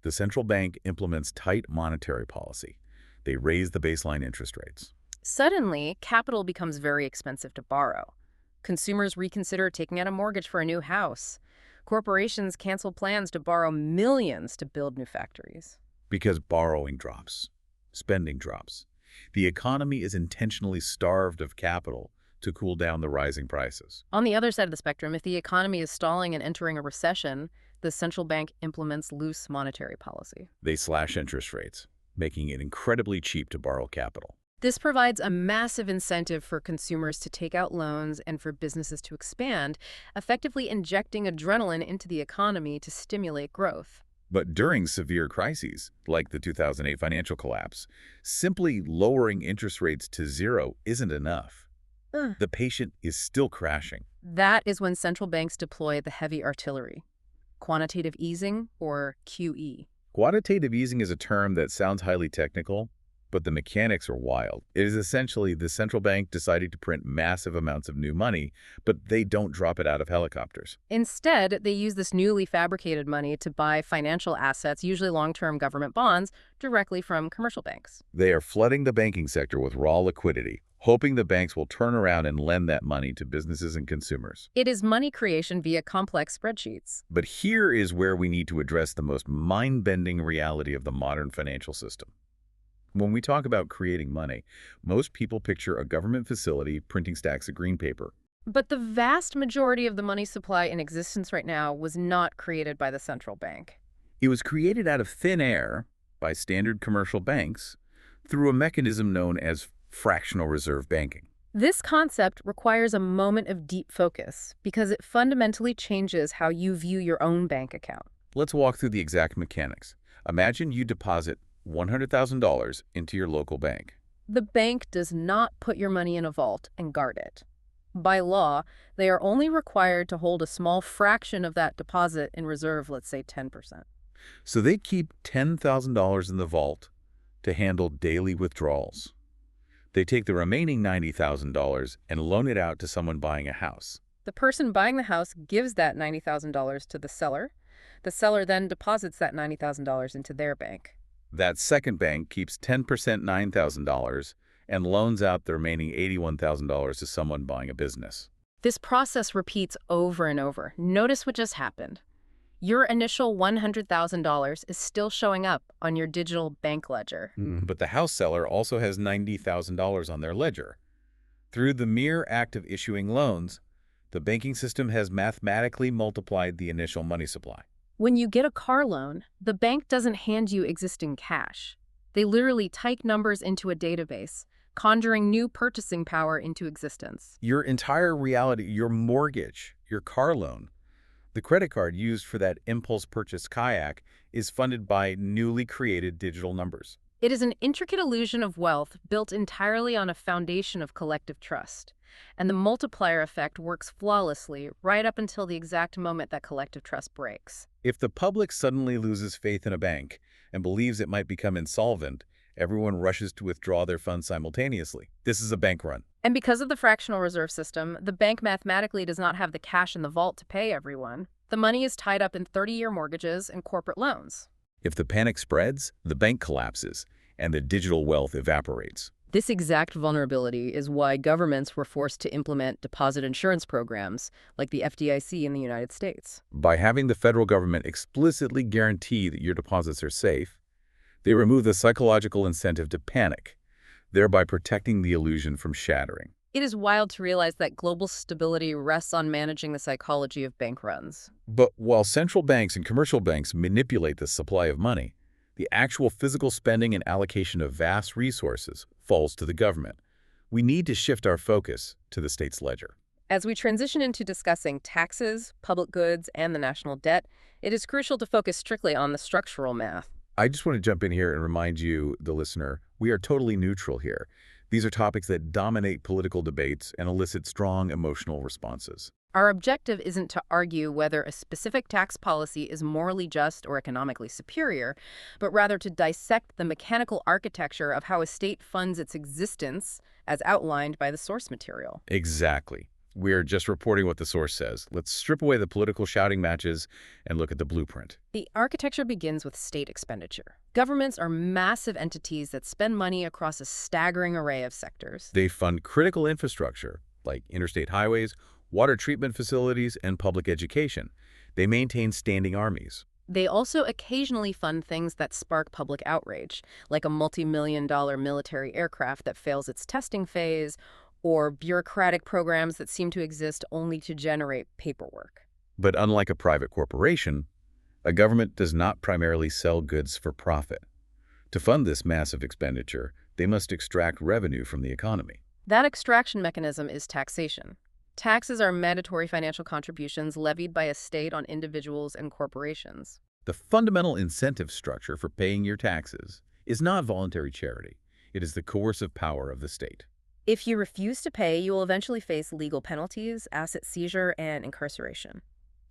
[SPEAKER 1] the central bank implements tight monetary policy. They raise the baseline interest rates.
[SPEAKER 2] Suddenly, capital becomes very expensive to borrow. Consumers reconsider taking out a mortgage for a new house. Corporations cancel plans to borrow millions to build new factories.
[SPEAKER 1] Because borrowing drops, spending drops. The economy is intentionally starved of capital to cool down the rising prices.
[SPEAKER 2] On the other side of the spectrum, if the economy is stalling and entering a recession, the central bank implements loose monetary policy.
[SPEAKER 1] They slash interest rates, making it incredibly cheap to borrow capital.
[SPEAKER 2] This provides a massive incentive for consumers to take out loans and for businesses to expand, effectively injecting adrenaline into the economy to stimulate growth.
[SPEAKER 1] But during severe crises, like the 2008 financial collapse, simply lowering interest rates to zero isn't enough.
[SPEAKER 2] Ugh.
[SPEAKER 1] The patient is still crashing.
[SPEAKER 2] That is when central banks deploy the heavy artillery, quantitative easing, or QE.
[SPEAKER 1] Quantitative easing is a term that sounds highly technical, but the mechanics are wild. It is essentially the central bank deciding to print massive amounts of new money, but they don't drop it out of helicopters.
[SPEAKER 2] Instead, they use this newly fabricated money to buy financial assets, usually long-term government bonds, directly from commercial banks.
[SPEAKER 1] They are flooding the banking sector with raw liquidity, hoping the banks will turn around and lend that money to businesses and consumers.
[SPEAKER 2] It is money creation via complex spreadsheets.
[SPEAKER 1] But here is where we need to address the most mind-bending reality of the modern financial system. When we talk about creating money, most people picture a government facility printing stacks of green paper.
[SPEAKER 2] But the vast majority of the money supply in existence right now was not created by the central bank.
[SPEAKER 1] It was created out of thin air by standard commercial banks through a mechanism known as fractional reserve banking.
[SPEAKER 2] This concept requires a moment of deep focus because it fundamentally changes how you view your own bank account.
[SPEAKER 1] Let's walk through the exact mechanics. Imagine you deposit $100,000 into your local bank.
[SPEAKER 2] The bank does not put your money in a vault and guard it. By law, they are only required to hold a small fraction of that deposit in reserve, let's say 10%.
[SPEAKER 1] So they keep $10,000 in the vault to handle daily withdrawals. They take the remaining $90,000 and loan it out to someone buying a house.
[SPEAKER 2] The person buying the house gives that $90,000 to the seller. The seller then deposits that $90,000 into their bank.
[SPEAKER 1] That second bank keeps 10% $9,000 and loans out the remaining $81,000 to someone buying a business.
[SPEAKER 2] This process repeats over and over. Notice what just happened. Your initial $100,000 is still showing up on your digital bank ledger.
[SPEAKER 1] But the house seller also has $90,000 on their ledger. Through the mere act of issuing loans, the banking system has mathematically multiplied the initial money supply.
[SPEAKER 2] When you get a car loan, the bank doesn't hand you existing cash. They literally type numbers into a database, conjuring new purchasing power into existence.
[SPEAKER 1] Your entire reality, your mortgage, your car loan, the credit card used for that impulse purchase kayak is funded by newly created digital numbers.
[SPEAKER 2] It is an intricate illusion of wealth built entirely on a foundation of collective trust. And the multiplier effect works flawlessly right up until the exact moment that collective trust breaks.
[SPEAKER 1] If the public suddenly loses faith in a bank and believes it might become insolvent, everyone rushes to withdraw their funds simultaneously. This is a bank run.
[SPEAKER 2] And because of the fractional reserve system, the bank mathematically does not have the cash in the vault to pay everyone. The money is tied up in 30-year mortgages and corporate loans.
[SPEAKER 1] If the panic spreads, the bank collapses and the digital wealth evaporates.
[SPEAKER 2] This exact vulnerability is why governments were forced to implement deposit insurance programs like the FDIC in the United States.
[SPEAKER 1] By having the federal government explicitly guarantee that your deposits are safe, they remove the psychological incentive to panic, thereby protecting the illusion from shattering.
[SPEAKER 2] It is wild to realize that global stability rests on managing the psychology of bank runs.
[SPEAKER 1] But while central banks and commercial banks manipulate the supply of money, the actual physical spending and allocation of vast resources falls to the government. We need to shift our focus to the state's ledger.
[SPEAKER 2] As we transition into discussing taxes, public goods, and the national debt, it is crucial to focus strictly on the structural math.
[SPEAKER 1] I just want to jump in here and remind you, the listener, we are totally neutral here. These are topics that dominate political debates and elicit strong emotional responses.
[SPEAKER 2] Our objective isn't to argue whether a specific tax policy is morally just or economically superior, but rather to dissect the mechanical architecture of how a state funds its existence as outlined by the source material.
[SPEAKER 1] Exactly. We're just reporting what the source says. Let's strip away the political shouting matches and look at the blueprint.
[SPEAKER 2] The architecture begins with state expenditure. Governments are massive entities that spend money across a staggering array of sectors.
[SPEAKER 1] They fund critical infrastructure, like interstate highways, water treatment facilities, and public education. They maintain standing armies.
[SPEAKER 2] They also occasionally fund things that spark public outrage, like a multi-million-dollar military aircraft that fails its testing phase, or bureaucratic programs that seem to exist only to generate paperwork.
[SPEAKER 1] But unlike a private corporation, a government does not primarily sell goods for profit. To fund this massive expenditure, they must extract revenue from the economy.
[SPEAKER 2] That extraction mechanism is taxation. Taxes are mandatory financial contributions levied by a state on individuals and corporations.
[SPEAKER 1] The fundamental incentive structure for paying your taxes is not voluntary charity. It is the coercive power of the state.
[SPEAKER 2] If you refuse to pay, you will eventually face legal penalties, asset seizure, and incarceration.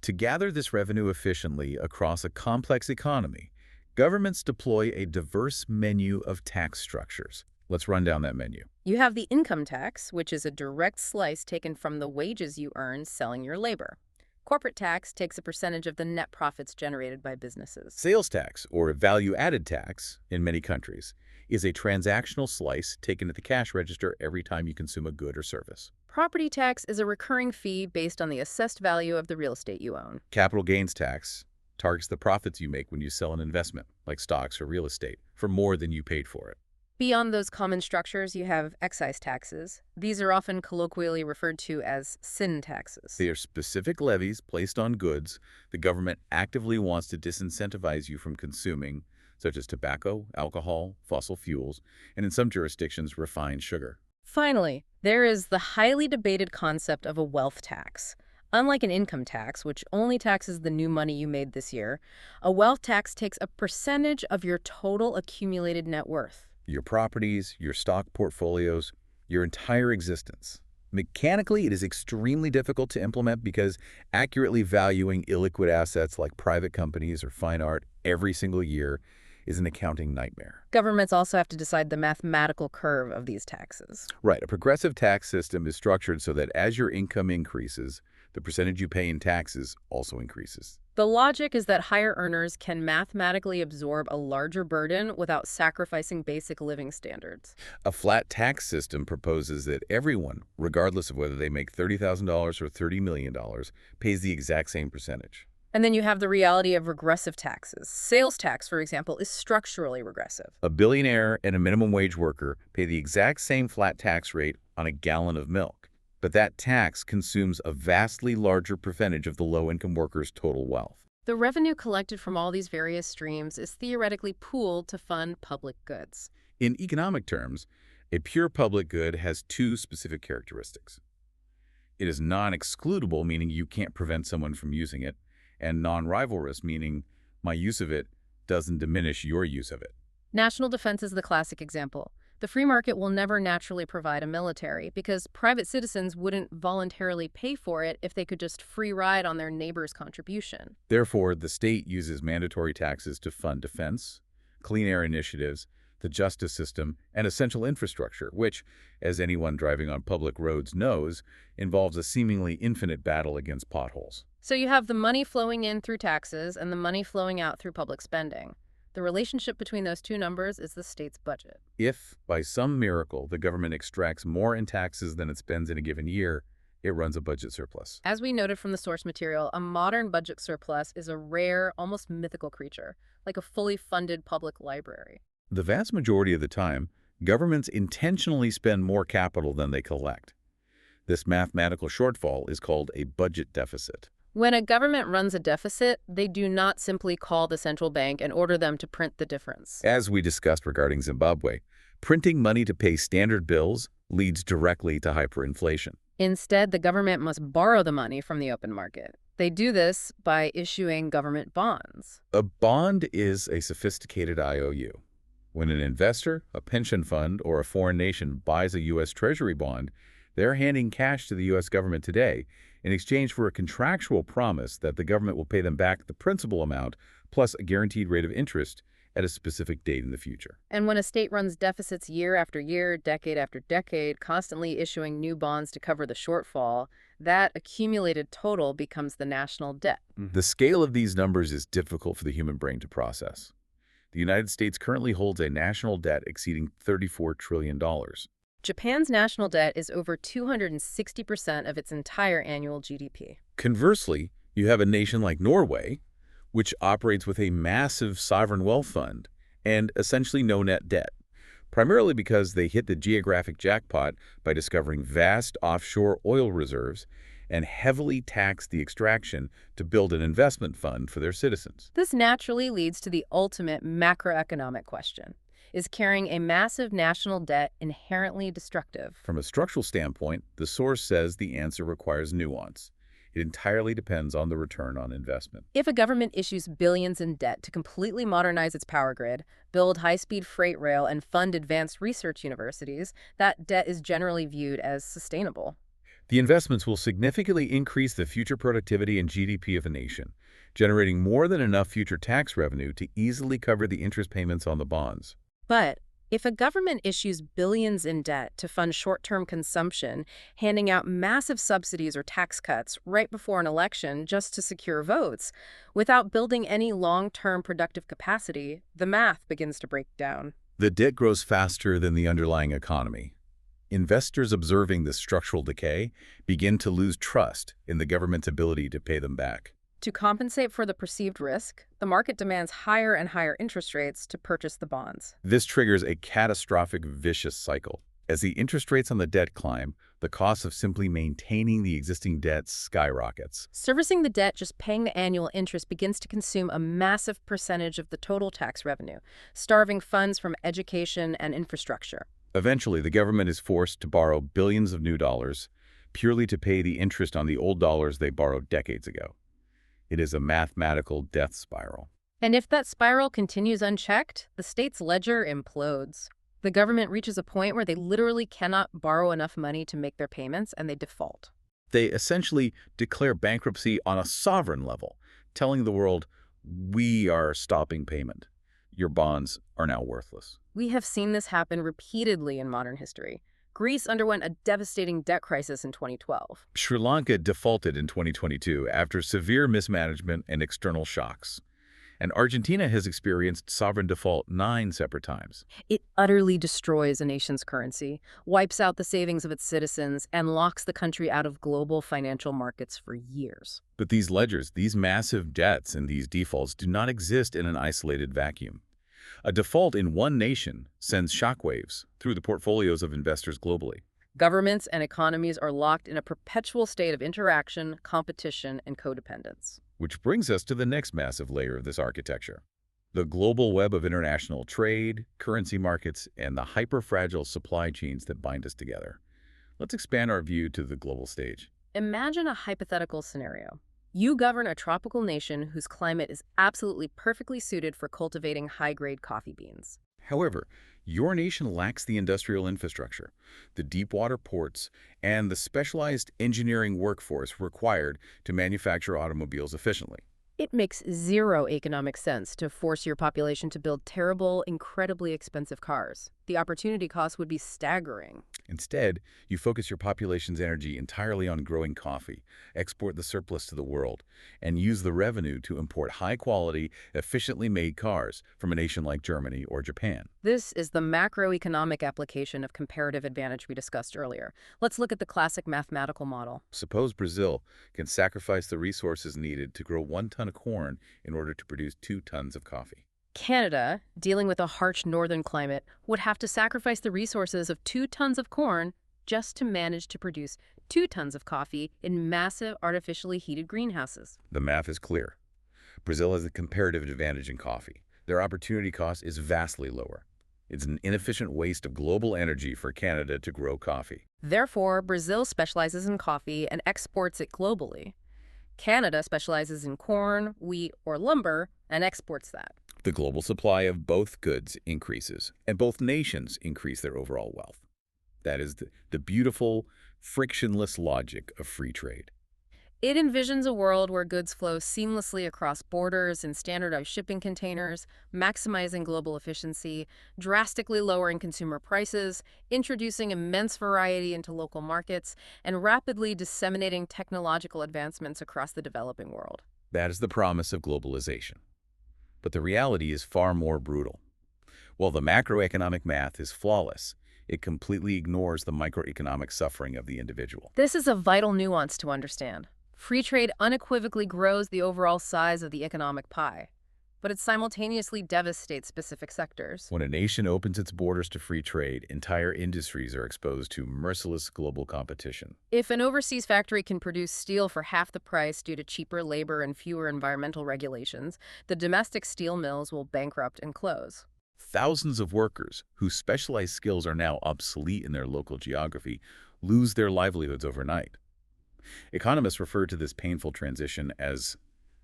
[SPEAKER 1] To gather this revenue efficiently across a complex economy, governments deploy a diverse menu of tax structures. Let's run down that menu.
[SPEAKER 2] You have the income tax, which is a direct slice taken from the wages you earn selling your labor. Corporate tax takes a percentage of the net profits generated by businesses.
[SPEAKER 1] Sales tax, or value-added tax in many countries, is a transactional slice taken at the cash register every time you consume a good or service.
[SPEAKER 2] Property tax is a recurring fee based on the assessed value of the real estate you own.
[SPEAKER 1] Capital gains tax targets the profits you make when you sell an investment, like stocks or real estate, for more than you paid for it.
[SPEAKER 2] Beyond those common structures, you have excise taxes. These are often colloquially referred to as sin taxes.
[SPEAKER 1] They are specific levies placed on goods the government actively wants to disincentivize you from consuming, such as tobacco, alcohol, fossil fuels, and in some jurisdictions, refined sugar.
[SPEAKER 2] Finally, there is the highly debated concept of a wealth tax. Unlike an income tax, which only taxes the new money you made this year, a wealth tax takes a percentage of your total accumulated net worth.
[SPEAKER 1] Your properties, your stock portfolios, your entire existence. Mechanically, it is extremely difficult to implement because accurately valuing illiquid assets like private companies or fine art every single year is an accounting nightmare.
[SPEAKER 2] Governments also have to decide the mathematical curve of these taxes.
[SPEAKER 1] Right. A progressive tax system is structured so that as your income increases, the percentage you pay in taxes also increases.
[SPEAKER 2] The logic is that higher earners can mathematically absorb a larger burden without sacrificing basic living standards.
[SPEAKER 1] A flat tax system proposes that everyone, regardless of whether they make $30,000 or $30 million, pays the exact same percentage.
[SPEAKER 2] And then you have the reality of regressive taxes. Sales tax, for example, is structurally regressive.
[SPEAKER 1] A billionaire and a minimum wage worker pay the exact same flat tax rate on a gallon of milk, but that tax consumes a vastly larger percentage of the low-income worker's total wealth.
[SPEAKER 2] The revenue collected from all these various streams is theoretically pooled to fund public goods.
[SPEAKER 1] In economic terms, a pure public good has two specific characteristics. It is non-excludable, meaning you can't prevent someone from using it, and non-rivalrous, meaning my use of it doesn't diminish your use of it.
[SPEAKER 2] National defense is the classic example. The free market will never naturally provide a military because private citizens wouldn't voluntarily pay for it if they could just free ride on their neighbor's contribution.
[SPEAKER 1] Therefore, the state uses mandatory taxes to fund defense, clean air initiatives, the justice system, and essential infrastructure, which, as anyone driving on public roads knows, involves a seemingly infinite battle against potholes.
[SPEAKER 2] So you have the money flowing in through taxes and the money flowing out through public spending. The relationship between those two numbers is the state's budget.
[SPEAKER 1] If, by some miracle, the government extracts more in taxes than it spends in a given year, it runs a budget surplus.
[SPEAKER 2] As we noted from the source material, a modern budget surplus is a rare, almost mythical creature, like a fully funded public library.
[SPEAKER 1] The vast majority of the time, governments intentionally spend more capital than they collect. This mathematical shortfall is called a budget deficit.
[SPEAKER 2] When a government runs a deficit, they do not simply call the central bank and order them to print the difference.
[SPEAKER 1] As we discussed regarding Zimbabwe, printing money to pay standard bills leads directly to hyperinflation.
[SPEAKER 2] Instead, the government must borrow the money from the open market. They do this by issuing government bonds.
[SPEAKER 1] A bond is a sophisticated IOU. When an investor, a pension fund, or a foreign nation buys a U.S. Treasury bond, they're handing cash to the U.S. government today in exchange for a contractual promise that the government will pay them back the principal amount plus a guaranteed rate of interest at a specific date in the future.
[SPEAKER 2] And when a state runs deficits year after year, decade after decade, constantly issuing new bonds to cover the shortfall, that accumulated total becomes the national debt.
[SPEAKER 1] The scale of these numbers is difficult for the human brain to process. The United States currently holds a national debt exceeding $34 trillion.
[SPEAKER 2] Japan's national debt is over 260% of its entire annual GDP.
[SPEAKER 1] Conversely, you have a nation like Norway, which operates with a massive sovereign wealth fund and essentially no net debt, primarily because they hit the geographic jackpot by discovering vast offshore oil reserves and heavily taxed the extraction to build an investment fund for their citizens.
[SPEAKER 2] This naturally leads to the ultimate macroeconomic question. Is carrying a massive national debt inherently destructive?
[SPEAKER 1] From a structural standpoint, the source says the answer requires nuance. It entirely depends on the return on investment.
[SPEAKER 2] If a government issues billions in debt to completely modernize its power grid, build high-speed freight rail, and fund advanced research universities, that debt is generally viewed as sustainable.
[SPEAKER 1] The investments will significantly increase the future productivity and GDP of a nation, generating more than enough future tax revenue to easily cover the interest payments on the bonds.
[SPEAKER 2] But if a government issues billions in debt to fund short-term consumption, handing out massive subsidies or tax cuts right before an election just to secure votes, without building any long-term productive capacity, the math begins to break down.
[SPEAKER 1] The debt grows faster than the underlying economy. Investors observing this structural decay begin to lose trust in the government's ability to pay them back.
[SPEAKER 2] To compensate for the perceived risk, the market demands higher and higher interest rates to purchase the bonds.
[SPEAKER 1] This triggers a catastrophic vicious cycle. As the interest rates on the debt climb, the cost of simply maintaining the existing debt skyrockets.
[SPEAKER 2] Servicing the debt, just paying the annual interest, begins to consume a massive percentage of the total tax revenue, starving funds from education and infrastructure.
[SPEAKER 1] Eventually, the government is forced to borrow billions of new dollars purely to pay the interest on the old dollars they borrowed decades ago. It is a mathematical death spiral.
[SPEAKER 2] And if that spiral continues unchecked, the state's ledger implodes. The government reaches a point where they literally cannot borrow enough money to make their payments, and they default.
[SPEAKER 1] They essentially declare bankruptcy on a sovereign level, telling the world, we are stopping payment. Your bonds are now worthless.
[SPEAKER 2] We have seen this happen repeatedly in modern history. Greece underwent a devastating debt crisis in 2012.
[SPEAKER 1] Sri Lanka defaulted in 2022 after severe mismanagement and external shocks. And Argentina has experienced sovereign default 9 separate times.
[SPEAKER 2] It utterly destroys a nation's currency, wipes out the savings of its citizens, and locks the country out of global financial markets for years.
[SPEAKER 1] But these ledgers, these massive debts and these defaults do not exist in an isolated vacuum. A default in one nation sends shockwaves through the portfolios of investors globally.
[SPEAKER 2] Governments and economies are locked in a perpetual state of interaction, competition, and codependence.
[SPEAKER 1] Which brings us to the next massive layer of this architecture. The global web of international trade, currency markets, and the hyper-fragile supply chains that bind us together. Let's expand our view to the global stage.
[SPEAKER 2] Imagine a hypothetical scenario. You govern a tropical nation whose climate is absolutely perfectly suited for cultivating high-grade coffee beans.
[SPEAKER 1] However, your nation lacks the industrial infrastructure, the deep-water ports, and the specialized engineering workforce required to manufacture automobiles efficiently.
[SPEAKER 2] It makes zero economic sense to force your population to build terrible, incredibly expensive cars. The opportunity cost would be staggering.
[SPEAKER 1] Instead, you focus your population's energy entirely on growing coffee, export the surplus to the world, and use the revenue to import high-quality, efficiently made cars from a nation like Germany or Japan.
[SPEAKER 2] This is the macroeconomic application of comparative advantage we discussed earlier. Let's look at the classic mathematical model.
[SPEAKER 1] Suppose Brazil can sacrifice the resources needed to grow 1 ton of corn in order to produce 2 tons of coffee.
[SPEAKER 2] Canada, dealing with a harsh northern climate, would have to sacrifice the resources of 2 tons of corn just to manage to produce 2 tons of coffee in massive artificially heated greenhouses.
[SPEAKER 1] The math is clear. Brazil has a comparative advantage in coffee. Their opportunity cost is vastly lower. It's an inefficient waste of global energy for Canada to grow coffee.
[SPEAKER 2] Therefore, Brazil specializes in coffee and exports it globally. Canada specializes in corn, wheat, or lumber and exports that.
[SPEAKER 1] The global supply of both goods increases, and both nations increase their overall wealth. That is the beautiful, frictionless logic of free trade.
[SPEAKER 2] It envisions a world where goods flow seamlessly across borders in standardized shipping containers, maximizing global efficiency, drastically lowering consumer prices, introducing immense variety into local markets, and rapidly disseminating technological advancements across the developing world.
[SPEAKER 1] That is the promise of globalization. But the reality is far more brutal. While the macroeconomic math is flawless, it completely ignores the microeconomic suffering of the individual.
[SPEAKER 2] This is a vital nuance to understand. Free trade unequivocally grows the overall size of the economic pie, but it simultaneously devastates specific sectors.
[SPEAKER 1] When a nation opens its borders to free trade, entire industries are exposed to merciless global competition.
[SPEAKER 2] If an overseas factory can produce steel for half the price due to cheaper labor and fewer environmental regulations, the domestic steel mills will bankrupt and close.
[SPEAKER 1] Thousands of workers whose specialized skills are now obsolete in their local geography lose their livelihoods overnight. Economists refer to this painful transition as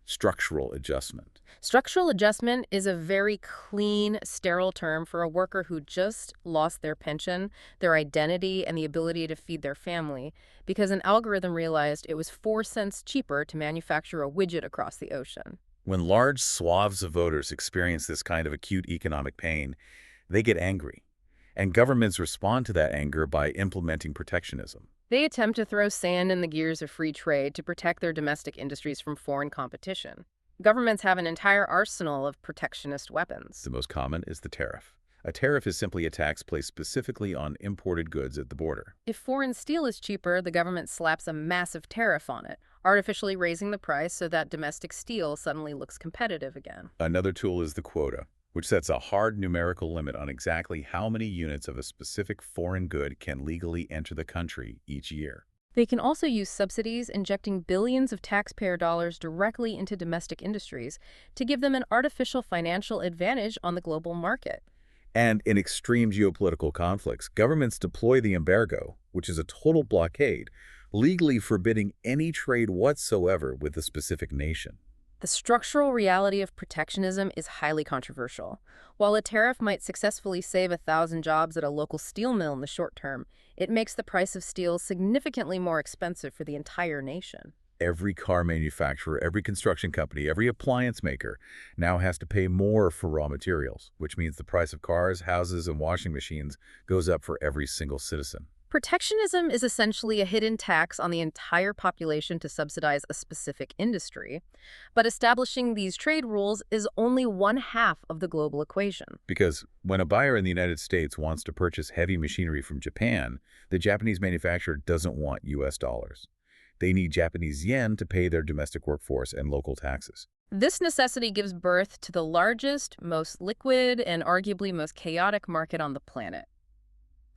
[SPEAKER 1] structural adjustment.
[SPEAKER 2] Structural adjustment is a very clean, sterile term for a worker who just lost their pension, their identity, and the ability to feed their family because an algorithm realized it was 4 cents cheaper to manufacture a widget across the ocean.
[SPEAKER 1] When large swaths of voters experience this kind of acute economic pain, they get angry, and governments respond to that anger by implementing protectionism.
[SPEAKER 2] They attempt to throw sand in the gears of free trade to protect their domestic industries from foreign competition. Governments have an entire arsenal of protectionist weapons.
[SPEAKER 1] The most common is the tariff. A tariff is simply a tax placed specifically on imported goods at the border.
[SPEAKER 2] If foreign steel is cheaper, the government slaps a massive tariff on it, artificially raising the price so that domestic steel suddenly looks competitive again.
[SPEAKER 1] Another tool is the quota, which sets a hard numerical limit on exactly how many units of a specific foreign good can legally enter the country each year.
[SPEAKER 2] They can also use subsidies, injecting billions of taxpayer dollars directly into domestic industries to give them an artificial financial advantage on the global market.
[SPEAKER 1] And in extreme geopolitical conflicts, governments deploy the embargo, which is a total blockade, legally forbidding any trade whatsoever with a specific nation.
[SPEAKER 2] The structural reality of protectionism is highly controversial. While a tariff might successfully save 1,000 jobs at a local steel mill in the short term, it makes the price of steel significantly more expensive for the entire nation.
[SPEAKER 1] Every car manufacturer, every construction company, every appliance maker now has to pay more for raw materials, which means the price of cars, houses, and washing machines goes up for every single citizen.
[SPEAKER 2] Protectionism is essentially a hidden tax on the entire population to subsidize a specific industry, but establishing these trade rules is only one half of the global equation.
[SPEAKER 1] Because when a buyer in the United States wants to purchase heavy machinery from Japan, the Japanese manufacturer doesn't want US dollars. They need Japanese yen to pay their domestic workforce and local taxes.
[SPEAKER 2] This necessity gives birth to the largest, most liquid, and arguably most chaotic market on the planet,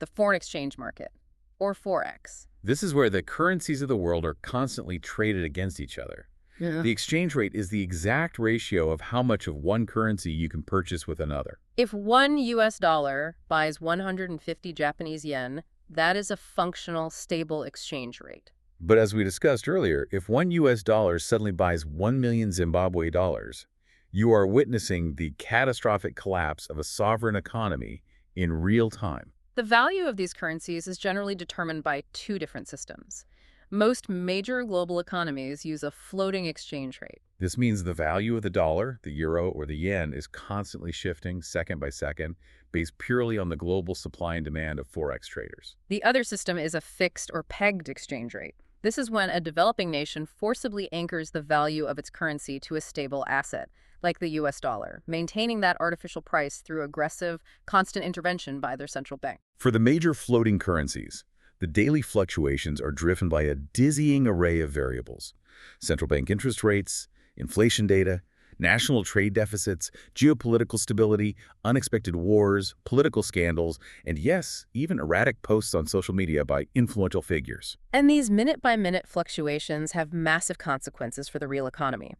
[SPEAKER 2] the foreign exchange market, or Forex.
[SPEAKER 1] This is where the currencies of the world are constantly traded against each other.
[SPEAKER 2] Yeah.
[SPEAKER 1] The exchange rate is the exact ratio of how much of one currency you can purchase with another.
[SPEAKER 2] If one US dollar buys 150 Japanese yen, that is a functional, stable exchange rate.
[SPEAKER 1] But as we discussed earlier, if one US dollar suddenly buys 1 million Zimbabwe dollars, you are witnessing the catastrophic collapse of a sovereign economy in real time.
[SPEAKER 2] The value of these currencies is generally determined by two different systems. Most major global economies use a floating exchange rate.
[SPEAKER 1] This means the value of the dollar, the euro, or the yen is constantly shifting second by second, based purely on the global supply and demand of Forex traders.
[SPEAKER 2] The other system is a fixed or pegged exchange rate. This is when a developing nation forcibly anchors the value of its currency to a stable asset, like the US dollar, maintaining that artificial price through aggressive, constant intervention by their central bank.
[SPEAKER 1] For the major floating currencies, the daily fluctuations are driven by a dizzying array of variables: central bank interest rates, inflation data, national trade deficits, geopolitical stability, unexpected wars, political scandals, and yes, even erratic posts on social media by influential figures.
[SPEAKER 2] And these minute-by-minute fluctuations have massive consequences for the real economy.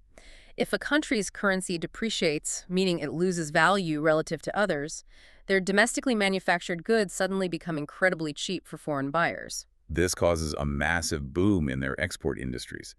[SPEAKER 2] If a country's currency depreciates, meaning it loses value relative to others, their domestically manufactured goods suddenly become incredibly cheap for foreign buyers.
[SPEAKER 1] This causes a massive boom in their export industries.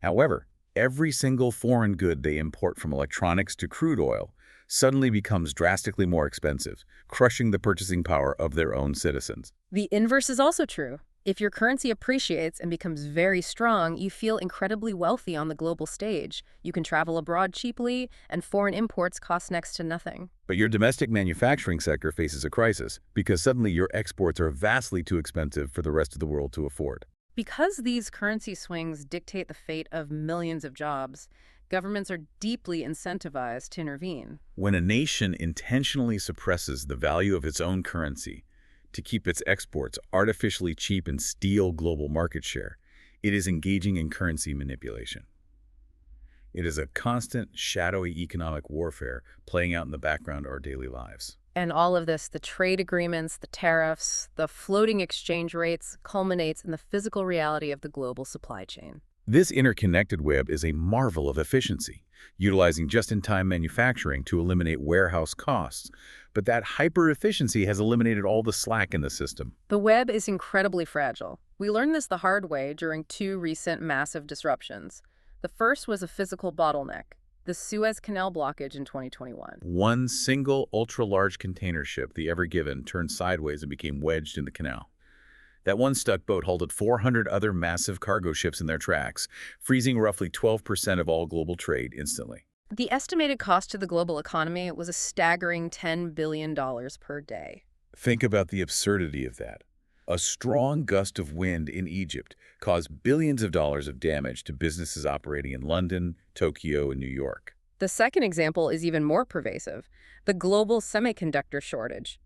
[SPEAKER 1] However, every single foreign good they import, from electronics to crude oil, suddenly becomes drastically more expensive, crushing the purchasing power of their own citizens.
[SPEAKER 2] The inverse is also true. If your currency appreciates and becomes very strong, you feel incredibly wealthy on the global stage. You can travel abroad cheaply, and foreign imports cost next to nothing.
[SPEAKER 1] But your domestic manufacturing sector faces a crisis because suddenly your exports are vastly too expensive for the rest of the world to afford.
[SPEAKER 2] Because these currency swings dictate the fate of millions of jobs, governments are deeply incentivized to intervene.
[SPEAKER 1] When a nation intentionally suppresses the value of its own currency to keep its exports artificially cheap and steal global market share, It is engaging in currency manipulation. It is a constant, shadowy economic warfare playing out in the background of our daily lives.
[SPEAKER 2] And all of this, the trade agreements, the tariffs, the floating exchange rates, culminates in the physical reality of the global supply chain.
[SPEAKER 1] This interconnected web is a marvel of efficiency, utilizing just-in-time manufacturing to eliminate warehouse costs. But that hyper-efficiency has eliminated all the slack in the system.
[SPEAKER 2] The web is incredibly fragile. We learned this the hard way during two recent massive disruptions. The first was a physical bottleneck, the Suez Canal blockage in 2021.
[SPEAKER 1] One single ultra-large container ship, the Ever Given, turned sideways and became wedged in the canal. That one stuck boat halted 400 other massive cargo ships in their tracks, freezing roughly 12% of all global trade instantly.
[SPEAKER 2] The estimated cost to the global economy was a staggering $10 billion per day.
[SPEAKER 1] Think about the absurdity of that. A strong gust of wind in Egypt caused billions of dollars of damage to businesses operating in London, Tokyo, and New York.
[SPEAKER 2] The second example is even more pervasive, the global semiconductor shortage.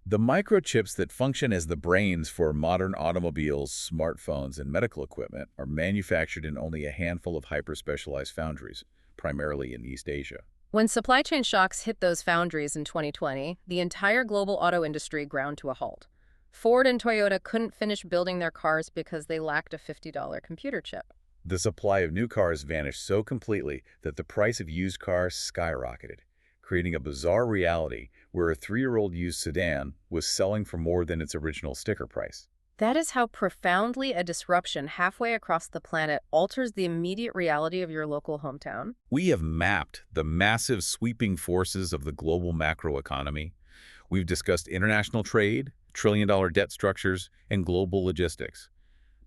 [SPEAKER 1] The microchips that function as the brains for modern automobiles, smartphones, and medical equipment are manufactured in only a handful of hyper-specialized foundries, primarily in East Asia.
[SPEAKER 2] When supply chain shocks hit those foundries in 2020, the entire global auto industry ground to a halt. Ford and Toyota couldn't finish building their cars because they lacked a $50 computer chip.
[SPEAKER 1] The supply of new cars vanished so completely that the price of used cars skyrocketed, creating a bizarre reality where a 3-year-old used sedan was selling for more than its original sticker price.
[SPEAKER 2] That is how profoundly a disruption halfway across the planet alters the immediate reality of your local hometown.
[SPEAKER 1] We have mapped the massive sweeping forces of the global macroeconomy. We've discussed international trade, trillion-dollar debt structures, and global logistics.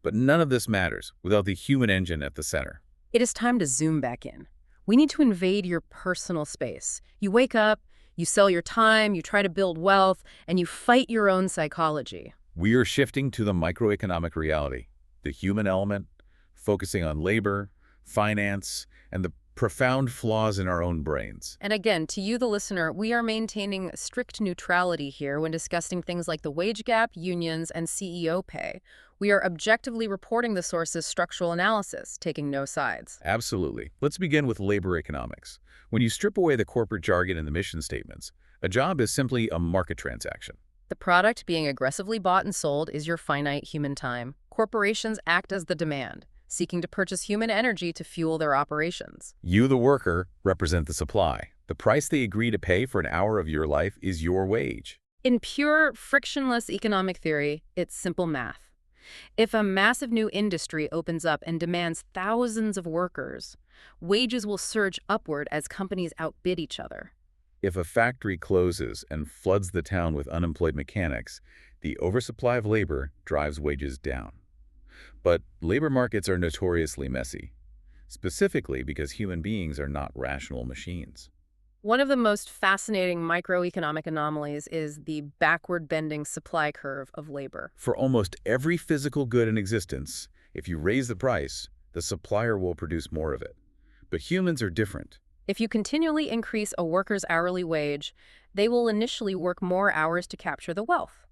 [SPEAKER 1] But none of this matters without the human engine at the center.
[SPEAKER 2] It is time to zoom back in. We need to invade your personal space. You wake up, you sell your time, you try to build wealth, and you fight your own psychology.
[SPEAKER 1] We are shifting to the microeconomic reality, the human element, focusing on labor, finance, and the profound flaws in our own brains.
[SPEAKER 2] And again, to you, the listener, we are maintaining strict neutrality here when discussing things like the wage gap, unions, and CEO pay. We are objectively reporting the source's structural analysis, taking no sides.
[SPEAKER 1] Absolutely. Let's begin with labor economics. When you strip away the corporate jargon and the mission statements, a job is simply a market transaction.
[SPEAKER 2] The product being aggressively bought and sold is your finite human time. Corporations act as the demand, seeking to purchase human energy to fuel their operations.
[SPEAKER 1] You, the worker, represent the supply. The price they agree to pay for an hour of your life is your wage.
[SPEAKER 2] In pure, frictionless economic theory, it's simple math. If a massive new industry opens up and demands thousands of workers, wages will surge upward as companies outbid each other.
[SPEAKER 1] If a factory closes and floods the town with unemployed mechanics, the oversupply of labor drives wages down. But labor markets are notoriously messy, specifically because human beings are not rational machines.
[SPEAKER 2] One of the most fascinating microeconomic anomalies is the backward-bending supply curve of labor.
[SPEAKER 1] For almost every physical good in existence, if you raise the price, the supplier will produce more of it. But humans are different.
[SPEAKER 2] If you continually increase a worker's hourly wage, they will initially work more hours to capture the wealth.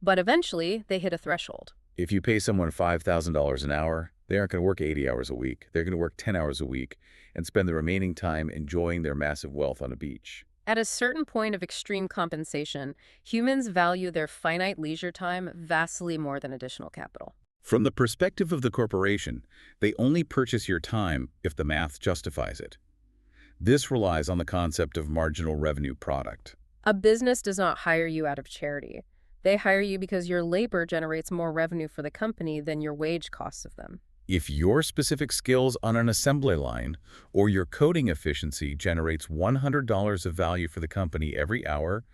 [SPEAKER 2] But eventually, they hit a threshold.
[SPEAKER 1] If you pay someone $5,000 an hour, they aren't going to work 80 hours a week. They're going to work 10 hours a week and spend the remaining time enjoying their massive wealth on a beach.
[SPEAKER 2] At a certain point of extreme compensation, humans value their finite leisure time vastly more than additional capital.
[SPEAKER 1] From the perspective of the corporation, they only purchase your time if the math justifies it. This relies on the concept of marginal revenue product.
[SPEAKER 2] A business does not hire you out of charity. They hire you because your labor generates more revenue for the company than your wage costs of them.
[SPEAKER 1] If your specific skills on an assembly line or your coding efficiency generates $100 of value for the company every hour,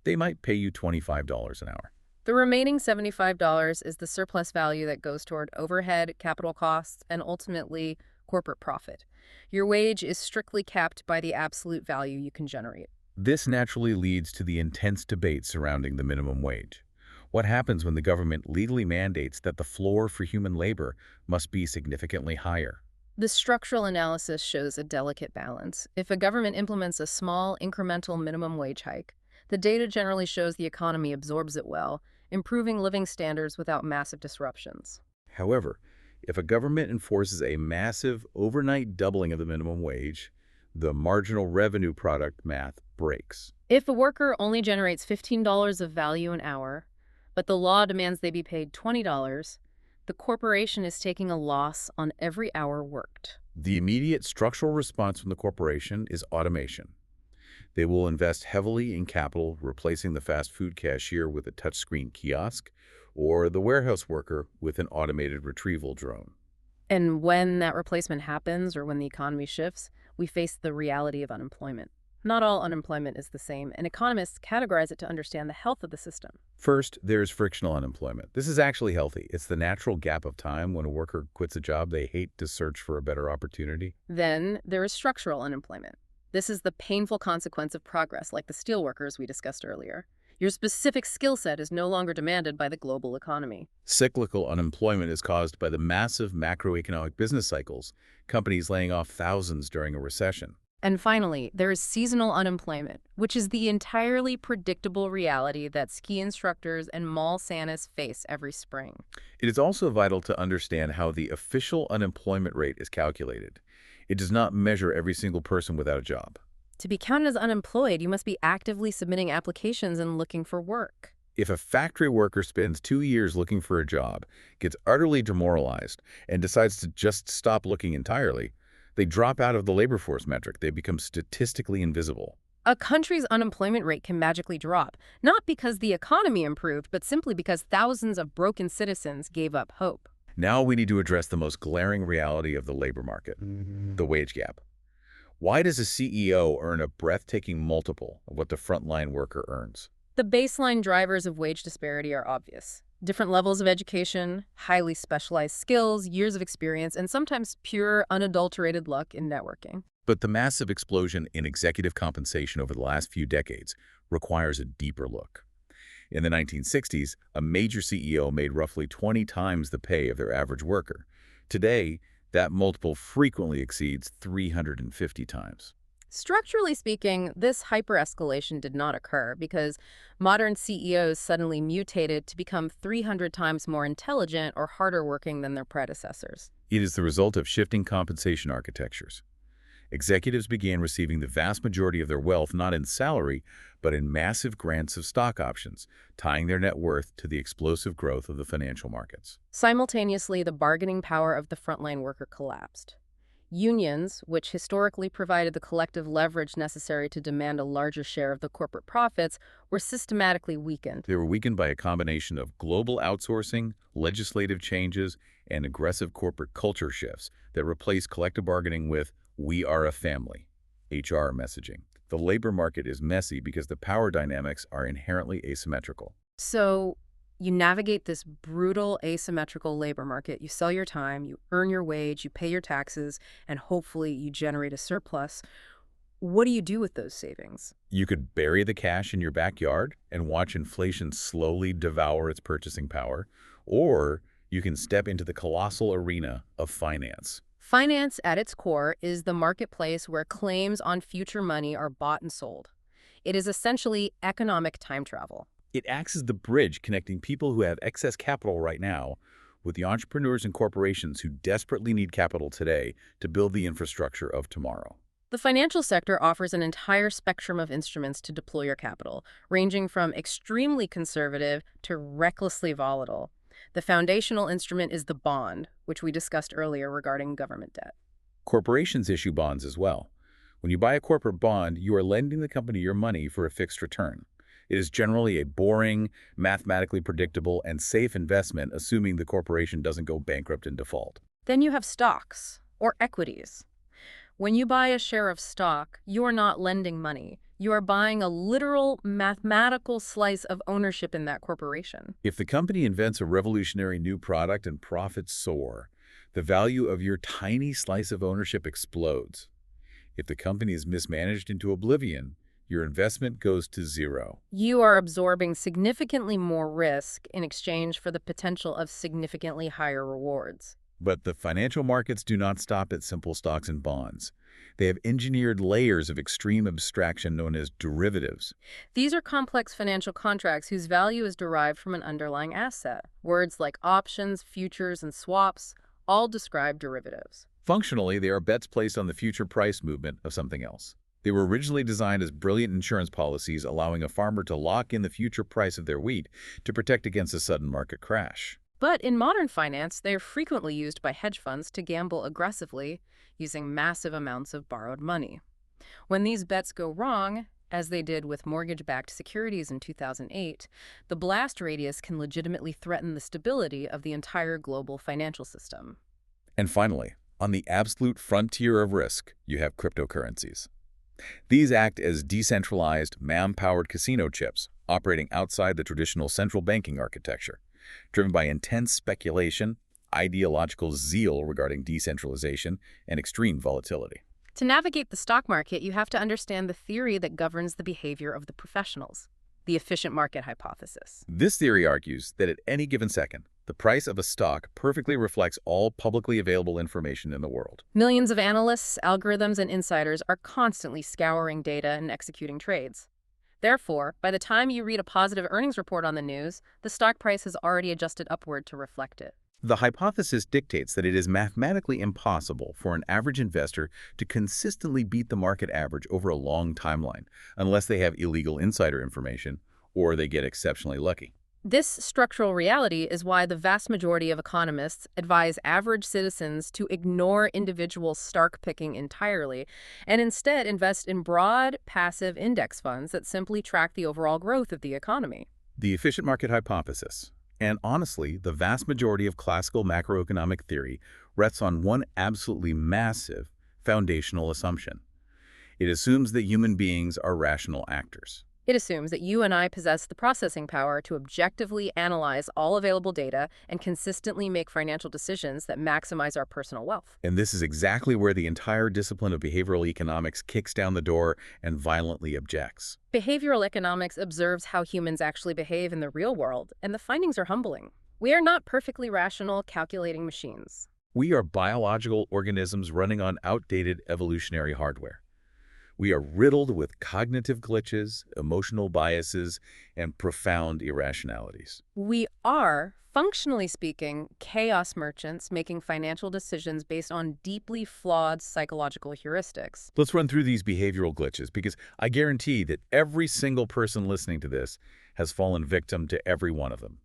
[SPEAKER 1] they might pay you $25 an hour.
[SPEAKER 2] The remaining $75 is the surplus value that goes toward overhead, capital costs, and ultimately corporate profit. Your wage is strictly capped by the absolute value you can generate.
[SPEAKER 1] This naturally leads to the intense debate surrounding the minimum wage. What happens when the government legally mandates that the floor for human labor must be significantly higher?
[SPEAKER 2] The structural analysis shows a delicate balance. If a government implements a small, incremental minimum wage hike, the data generally shows the economy absorbs it well, improving living standards without massive disruptions.
[SPEAKER 1] However, If a government enforces a massive overnight doubling of the minimum wage, the marginal revenue product math breaks.
[SPEAKER 2] If a worker only generates $15 of value an hour, but the law demands they be paid $20, the corporation is taking a loss on every hour worked.
[SPEAKER 1] The immediate structural response from the corporation is automation. They will invest heavily in capital, replacing the fast food cashier with a touchscreen kiosk or the warehouse worker with an automated retrieval drone.
[SPEAKER 2] And when that replacement happens or when the economy shifts, we face the reality of unemployment. Not all unemployment is the same, and economists categorize it to understand the health of the system.
[SPEAKER 1] First, there's frictional unemployment. This is actually healthy. It's the natural gap of time when a worker quits a job they hate to search for a better opportunity.
[SPEAKER 2] Then there is structural unemployment. This is the painful consequence of progress, like the steelworkers we discussed earlier. Your specific skill set is no longer demanded by the global economy.
[SPEAKER 1] Cyclical unemployment is caused by the massive macroeconomic business cycles, companies laying off thousands during a recession.
[SPEAKER 2] And finally, there is seasonal unemployment, which is the entirely predictable reality that ski instructors and mall Santas face every spring.
[SPEAKER 1] It is also vital to understand how the official unemployment rate is calculated. It does not measure every single person without a job.
[SPEAKER 2] To be counted as unemployed, you must be actively submitting applications and looking for work.
[SPEAKER 1] If a factory worker spends 2 years looking for a job, gets utterly demoralized, and decides to just stop looking entirely, they drop out of the labor force metric. They become statistically invisible.
[SPEAKER 2] A country's unemployment rate can magically drop, not because the economy improved, but simply because thousands of broken citizens gave up hope.
[SPEAKER 1] Now we need to address the most glaring reality of the labor market, the wage gap. Why does a CEO earn a breathtaking multiple of what the frontline worker earns?
[SPEAKER 2] The baseline drivers of wage disparity are obvious. Different levels of education, highly specialized skills, years of experience, and sometimes pure, unadulterated luck in networking.
[SPEAKER 1] But the massive explosion in executive compensation over the last few decades requires a deeper look. In the 1960s, a major CEO made roughly 20 times the pay of their average worker. Today, that multiple frequently exceeds 350 times.
[SPEAKER 2] Structurally speaking, this hyper-escalation did not occur because modern CEOs suddenly mutated to become 300 times more intelligent or harder working than their predecessors.
[SPEAKER 1] It is the result of shifting compensation architectures. Executives began receiving the vast majority of their wealth not in salary, but in massive grants of stock options, tying their net worth to the explosive growth of the financial markets.
[SPEAKER 2] Simultaneously, the bargaining power of the frontline worker collapsed. Unions, which historically provided the collective leverage necessary to demand a larger share of the corporate profits, were systematically weakened.
[SPEAKER 1] They were weakened by a combination of global outsourcing, legislative changes, and aggressive corporate culture shifts that replaced collective bargaining with "we are a family" HR messaging. The labor market is messy because the power dynamics are inherently asymmetrical.
[SPEAKER 2] So you navigate this brutal, asymmetrical labor market. You sell your time, you earn your wage, you pay your taxes, and hopefully you generate a surplus. What do you do with those savings?
[SPEAKER 1] You could bury the cash in your backyard and watch inflation slowly devour its purchasing power, or you can step into the colossal arena of finance.
[SPEAKER 2] Finance, at its core, is the marketplace where claims on future money are bought and sold. It is essentially economic time travel.
[SPEAKER 1] It acts as the bridge connecting people who have excess capital right now with the entrepreneurs and corporations who desperately need capital today to build the infrastructure of tomorrow.
[SPEAKER 2] The financial sector offers an entire spectrum of instruments to deploy your capital, ranging from extremely conservative to recklessly volatile. The foundational instrument is the bond, which we discussed earlier regarding government debt.
[SPEAKER 1] Corporations issue bonds as well. When you buy a corporate bond, you are lending the company your money for a fixed return. It is generally a boring, mathematically predictable, and safe investment, assuming the corporation doesn't go bankrupt and default.
[SPEAKER 2] Then you have stocks, or equities. When you buy a share of stock, you are not lending money. You are buying a literal mathematical slice of ownership in that corporation.
[SPEAKER 1] If the company invents a revolutionary new product and profits soar, the value of your tiny slice of ownership explodes. If the company is mismanaged into oblivion, your investment goes to zero.
[SPEAKER 2] You are absorbing significantly more risk in exchange for the potential of significantly higher rewards.
[SPEAKER 1] But the financial markets do not stop at simple stocks and bonds. They have engineered layers of extreme abstraction known as derivatives.
[SPEAKER 2] These are complex financial contracts whose value is derived from an underlying asset. Words like options, futures, and swaps all describe derivatives.
[SPEAKER 1] Functionally, they are bets placed on the future price movement of something else. They were originally designed as brilliant insurance policies, allowing a farmer to lock in the future price of their wheat to protect against a sudden market crash.
[SPEAKER 2] But in modern finance, they are frequently used by hedge funds to gamble aggressively using massive amounts of borrowed money. When these bets go wrong, as they did with mortgage-backed securities in 2008, the blast radius can legitimately threaten the stability of the entire global financial system.
[SPEAKER 1] And finally, on the absolute frontier of risk, you have cryptocurrencies. These act as decentralized, man-powered casino chips operating outside the traditional central banking architecture, driven by intense speculation, ideological zeal regarding decentralization, and extreme volatility.
[SPEAKER 2] To navigate the stock market, you have to understand the theory that governs the behavior of the professionals, the efficient market hypothesis.
[SPEAKER 1] This theory argues that at any given second, the price of a stock perfectly reflects all publicly available information in the world.
[SPEAKER 2] Millions of analysts, algorithms, and insiders are constantly scouring data and executing trades. Therefore, by the time you read a positive earnings report on the news, the stock price has already adjusted upward to reflect it.
[SPEAKER 1] The hypothesis dictates that it is mathematically impossible for an average investor to consistently beat the market average over a long timeline unless they have illegal insider information or they get exceptionally lucky.
[SPEAKER 2] This structural reality is why the vast majority of economists advise average citizens to ignore individual stock picking entirely and instead invest in broad, passive index funds that simply track the overall growth of the economy.
[SPEAKER 1] The efficient market hypothesis, and honestly, the vast majority of classical macroeconomic theory, rests on one absolutely massive foundational assumption. It assumes that human beings are rational actors.
[SPEAKER 2] It assumes that you and I possess the processing power to objectively analyze all available data and consistently make financial decisions that maximize our personal wealth.
[SPEAKER 1] And this is exactly where the entire discipline of behavioral economics kicks down the door and violently objects.
[SPEAKER 2] Behavioral economics observes how humans actually behave in the real world, and the findings are humbling. We are not perfectly rational, calculating machines.
[SPEAKER 1] We are biological organisms running on outdated evolutionary hardware. We are riddled with cognitive glitches, emotional biases, and profound irrationalities.
[SPEAKER 2] We are, functionally speaking, chaos merchants making financial decisions based on deeply flawed psychological heuristics.
[SPEAKER 1] Let's run through these behavioral glitches because I guarantee that every single person listening to this has fallen victim to every one of them.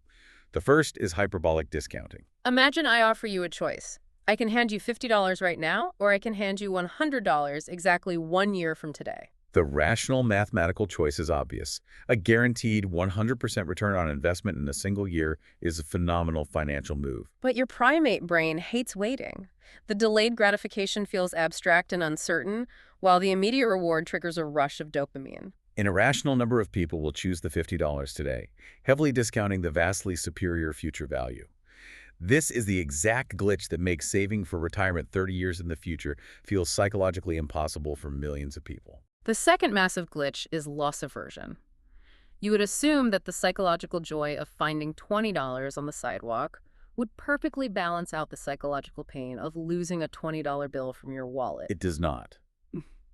[SPEAKER 1] The first is hyperbolic discounting.
[SPEAKER 2] Imagine I offer you a choice. I can hand you $50 right now, or I can hand you $100 exactly 1 year from today.
[SPEAKER 1] The rational mathematical choice is obvious. A guaranteed 100% return on investment in a single year is a phenomenal financial move.
[SPEAKER 2] But your primate brain hates waiting. The delayed gratification feels abstract and uncertain, while the immediate reward triggers a rush of dopamine.
[SPEAKER 1] An irrational number of people will choose the $50 today, heavily discounting the vastly superior future value. This is the exact glitch that makes saving for retirement 30 years in the future feel psychologically impossible for millions of people.
[SPEAKER 2] The second massive glitch is loss aversion. You would assume that the psychological joy of finding $20 on the sidewalk would perfectly balance out the psychological pain of losing a $20 bill from your wallet.
[SPEAKER 1] It does not.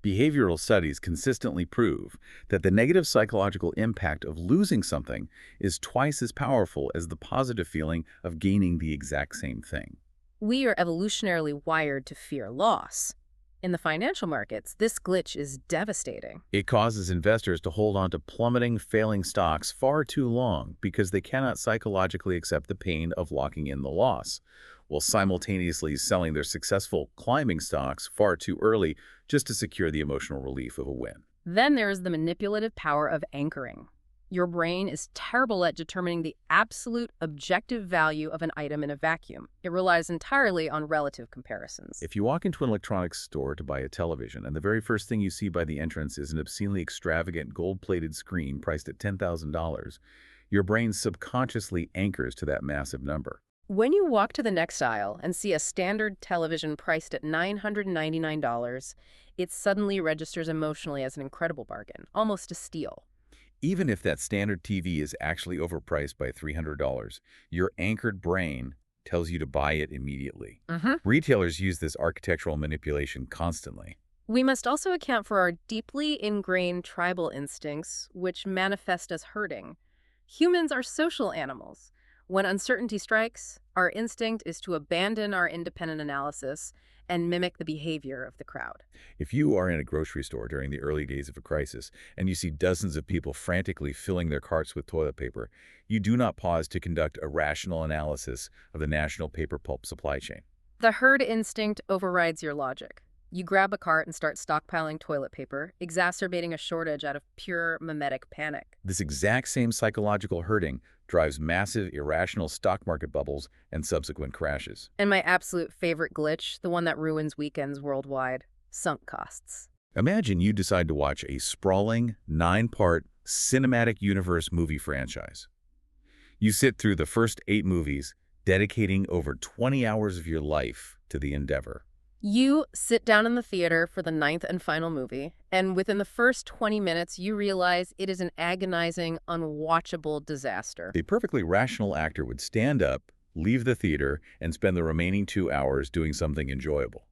[SPEAKER 1] Behavioral studies consistently prove that the negative psychological impact of losing something is twice as powerful as the positive feeling of gaining the exact same thing.
[SPEAKER 2] We are evolutionarily wired to fear loss. In the financial markets, this glitch is devastating.
[SPEAKER 1] It causes investors to hold on to plummeting, failing stocks far too long because they cannot psychologically accept the pain of locking in the loss, while simultaneously selling their successful climbing stocks far too early just to secure the emotional relief of a win.
[SPEAKER 2] Then there is the manipulative power of anchoring. Your brain is terrible at determining the absolute objective value of an item in a vacuum. It relies entirely on relative comparisons.
[SPEAKER 1] If you walk into an electronics store to buy a television and the very first thing you see by the entrance is an obscenely extravagant gold-plated screen priced at $10,000, your brain subconsciously anchors to that massive number.
[SPEAKER 2] When you walk to the next aisle and see a standard television priced at $999, it suddenly registers emotionally as an incredible bargain, almost a steal.
[SPEAKER 1] Even if that standard TV is actually overpriced by $300, your anchored brain tells you to buy it immediately. Retailers use this architectural manipulation constantly.
[SPEAKER 2] We must also account for our deeply ingrained tribal instincts, which manifest as herding. Humans are social animals. When uncertainty strikes, our instinct is to abandon our independent analysis and mimic the behavior of the crowd.
[SPEAKER 1] If you are in a grocery store during the early days of a crisis and you see dozens of people frantically filling their carts with toilet paper, you do not pause to conduct a rational analysis of the national paper pulp supply chain.
[SPEAKER 2] The herd instinct overrides your logic. You grab a cart and start stockpiling toilet paper, exacerbating a shortage out of pure mimetic panic.
[SPEAKER 1] This exact same psychological herding drives massive, irrational stock market bubbles and subsequent crashes.
[SPEAKER 2] And my absolute favorite glitch, the one that ruins weekends worldwide, sunk costs.
[SPEAKER 1] Imagine you decide to watch a sprawling, 9-part cinematic universe movie franchise. You sit through the first 8 movies, dedicating over 20 hours of your life to the endeavor.
[SPEAKER 2] You sit down in the theater for the 9th and final movie, and within the first 20 minutes, you realize it is an agonizing, unwatchable disaster.
[SPEAKER 1] A perfectly rational actor would stand up, leave the theater, and spend the remaining 2 hours doing something enjoyable.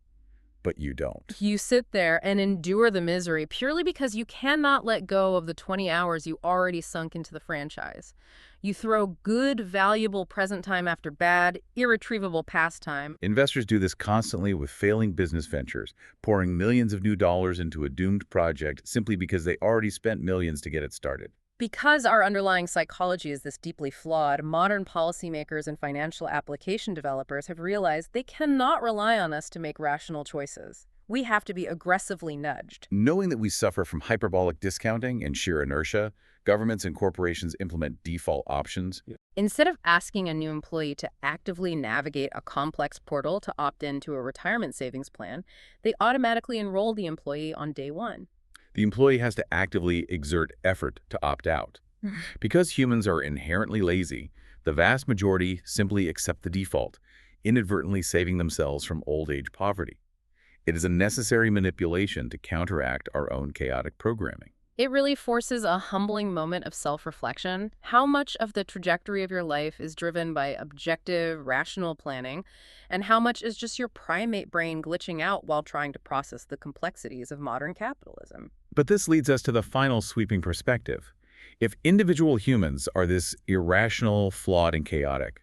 [SPEAKER 1] But you don't.
[SPEAKER 2] You sit there and endure the misery purely because you cannot let go of the 20 hours you already sunk into the franchise. You throw good, valuable present time after bad, irretrievable past time.
[SPEAKER 1] Investors do this constantly with failing business ventures, pouring millions of new dollars into a doomed project simply because they already spent millions to get it started.
[SPEAKER 2] Because our underlying psychology is this deeply flawed, modern policymakers and financial application developers have realized they cannot rely on us to make rational choices. We have to be aggressively nudged.
[SPEAKER 1] Knowing that we suffer from hyperbolic discounting and sheer inertia, governments and corporations implement default options.
[SPEAKER 2] Instead of asking a new employee to actively navigate a complex portal to opt into a retirement savings plan, they automatically enroll the employee on day one.
[SPEAKER 1] The employee has to actively exert effort to opt out. Because humans are inherently lazy, the vast majority simply accept the default, inadvertently saving themselves from old age poverty. It is a necessary manipulation to counteract our own chaotic programming.
[SPEAKER 2] It really forces a humbling moment of self-reflection. How much of the trajectory of your life is driven by objective, rational planning, and how much is just your primate brain glitching out while trying to process the complexities of modern capitalism?
[SPEAKER 1] But this leads us to the final sweeping perspective. If individual humans are this irrational, flawed, and chaotic,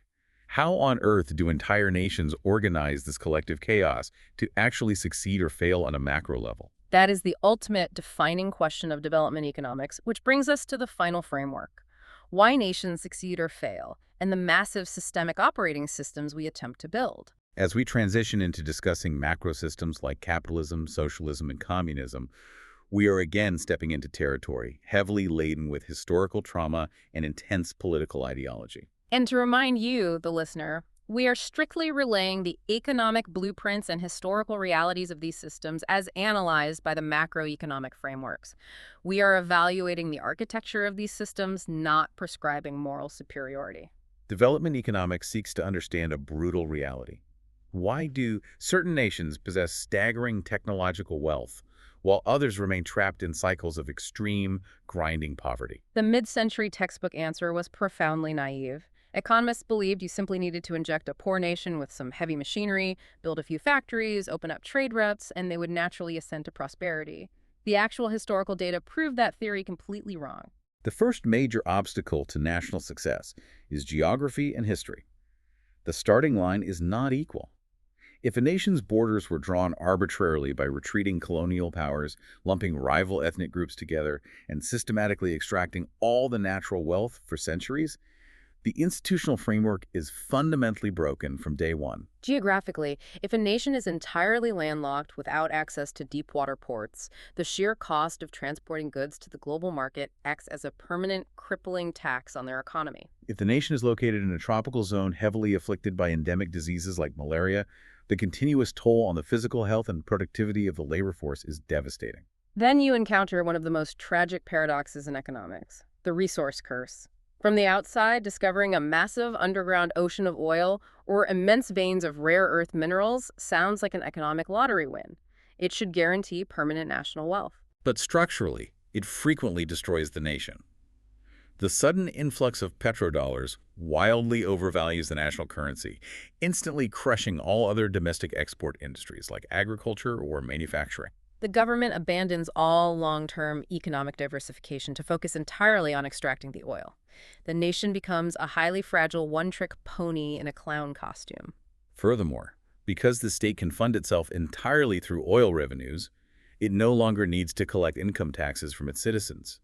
[SPEAKER 1] how on earth do entire nations organize this collective chaos to actually succeed or fail on a macro level?
[SPEAKER 2] That is the ultimate defining question of development economics, which brings us to the final framework: why nations succeed or fail, and the massive systemic operating systems we attempt to build.
[SPEAKER 1] As we transition into discussing macro systems like capitalism, socialism, and communism, we are again stepping into territory heavily laden with historical trauma and intense political ideology.
[SPEAKER 2] And to remind you, the listener, we are strictly relaying the economic blueprints and historical realities of these systems as analyzed by the macroeconomic frameworks. We are evaluating the architecture of these systems, not prescribing moral superiority.
[SPEAKER 1] Development economics seeks to understand a brutal reality. Why do certain nations possess staggering technological wealth, while others remain trapped in cycles of extreme, grinding poverty?
[SPEAKER 2] The mid-century textbook answer was profoundly naive. Economists believed you simply needed to inject a poor nation with some heavy machinery, build a few factories, open up trade routes, and they would naturally ascend to prosperity. The actual historical data proved that theory completely wrong.
[SPEAKER 1] The first major obstacle to national success is geography and history. The starting line is not equal. If a nation's borders were drawn arbitrarily by retreating colonial powers, lumping rival ethnic groups together, and systematically extracting all the natural wealth for centuries, the institutional framework is fundamentally broken from day one.
[SPEAKER 2] Geographically, if a nation is entirely landlocked without access to deep water ports, the sheer cost of transporting goods to the global market acts as a permanent, crippling tax on their economy.
[SPEAKER 1] If the nation is located in a tropical zone heavily afflicted by endemic diseases like malaria, the continuous toll on the physical health and productivity of the labor force is devastating.
[SPEAKER 2] Then you encounter one of the most tragic paradoxes in economics: the resource curse. From the outside, discovering a massive underground ocean of oil or immense veins of rare earth minerals sounds like an economic lottery win. It should guarantee permanent national wealth.
[SPEAKER 1] But structurally, it frequently destroys the nation. The sudden influx of petrodollars wildly overvalues the national currency, instantly crushing all other domestic export industries like agriculture or manufacturing.
[SPEAKER 2] The government abandons all long-term economic diversification to focus entirely on extracting the oil. The nation becomes a highly fragile one-trick pony in a clown costume.
[SPEAKER 1] Furthermore, because the state can fund itself entirely through oil revenues, it no longer needs to collect income taxes from its citizens.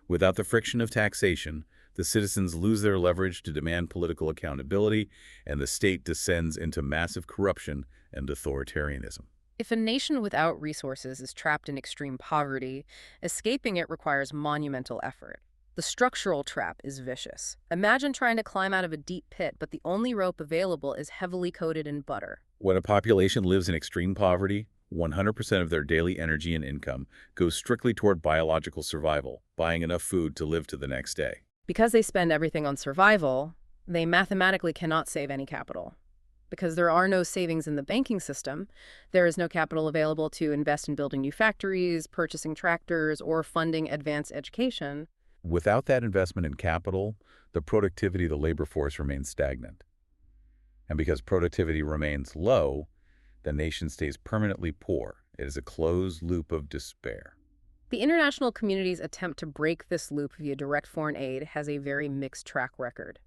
[SPEAKER 1] Without the friction of taxation, the citizens lose their leverage to demand political accountability, and the state descends into massive corruption and authoritarianism.
[SPEAKER 2] If a nation without resources is trapped in extreme poverty, escaping it requires monumental effort. The structural trap is vicious. Imagine trying to climb out of a deep pit, but the only rope available is heavily coated in butter.
[SPEAKER 1] When a population lives in extreme poverty, 100% of their daily energy and income goes strictly toward biological survival, buying enough food to live to the next day.
[SPEAKER 2] Because they spend everything on survival, they mathematically cannot save any capital. Because there are no savings in the banking system, there is no capital available to invest in building new factories, purchasing tractors, or funding advanced education.
[SPEAKER 1] Without that investment in capital, the productivity of the labor force remains stagnant. And because productivity remains low, the nation stays permanently poor. It is a closed loop of despair.
[SPEAKER 2] The international community's attempt to break this loop via direct foreign aid has a very mixed track record.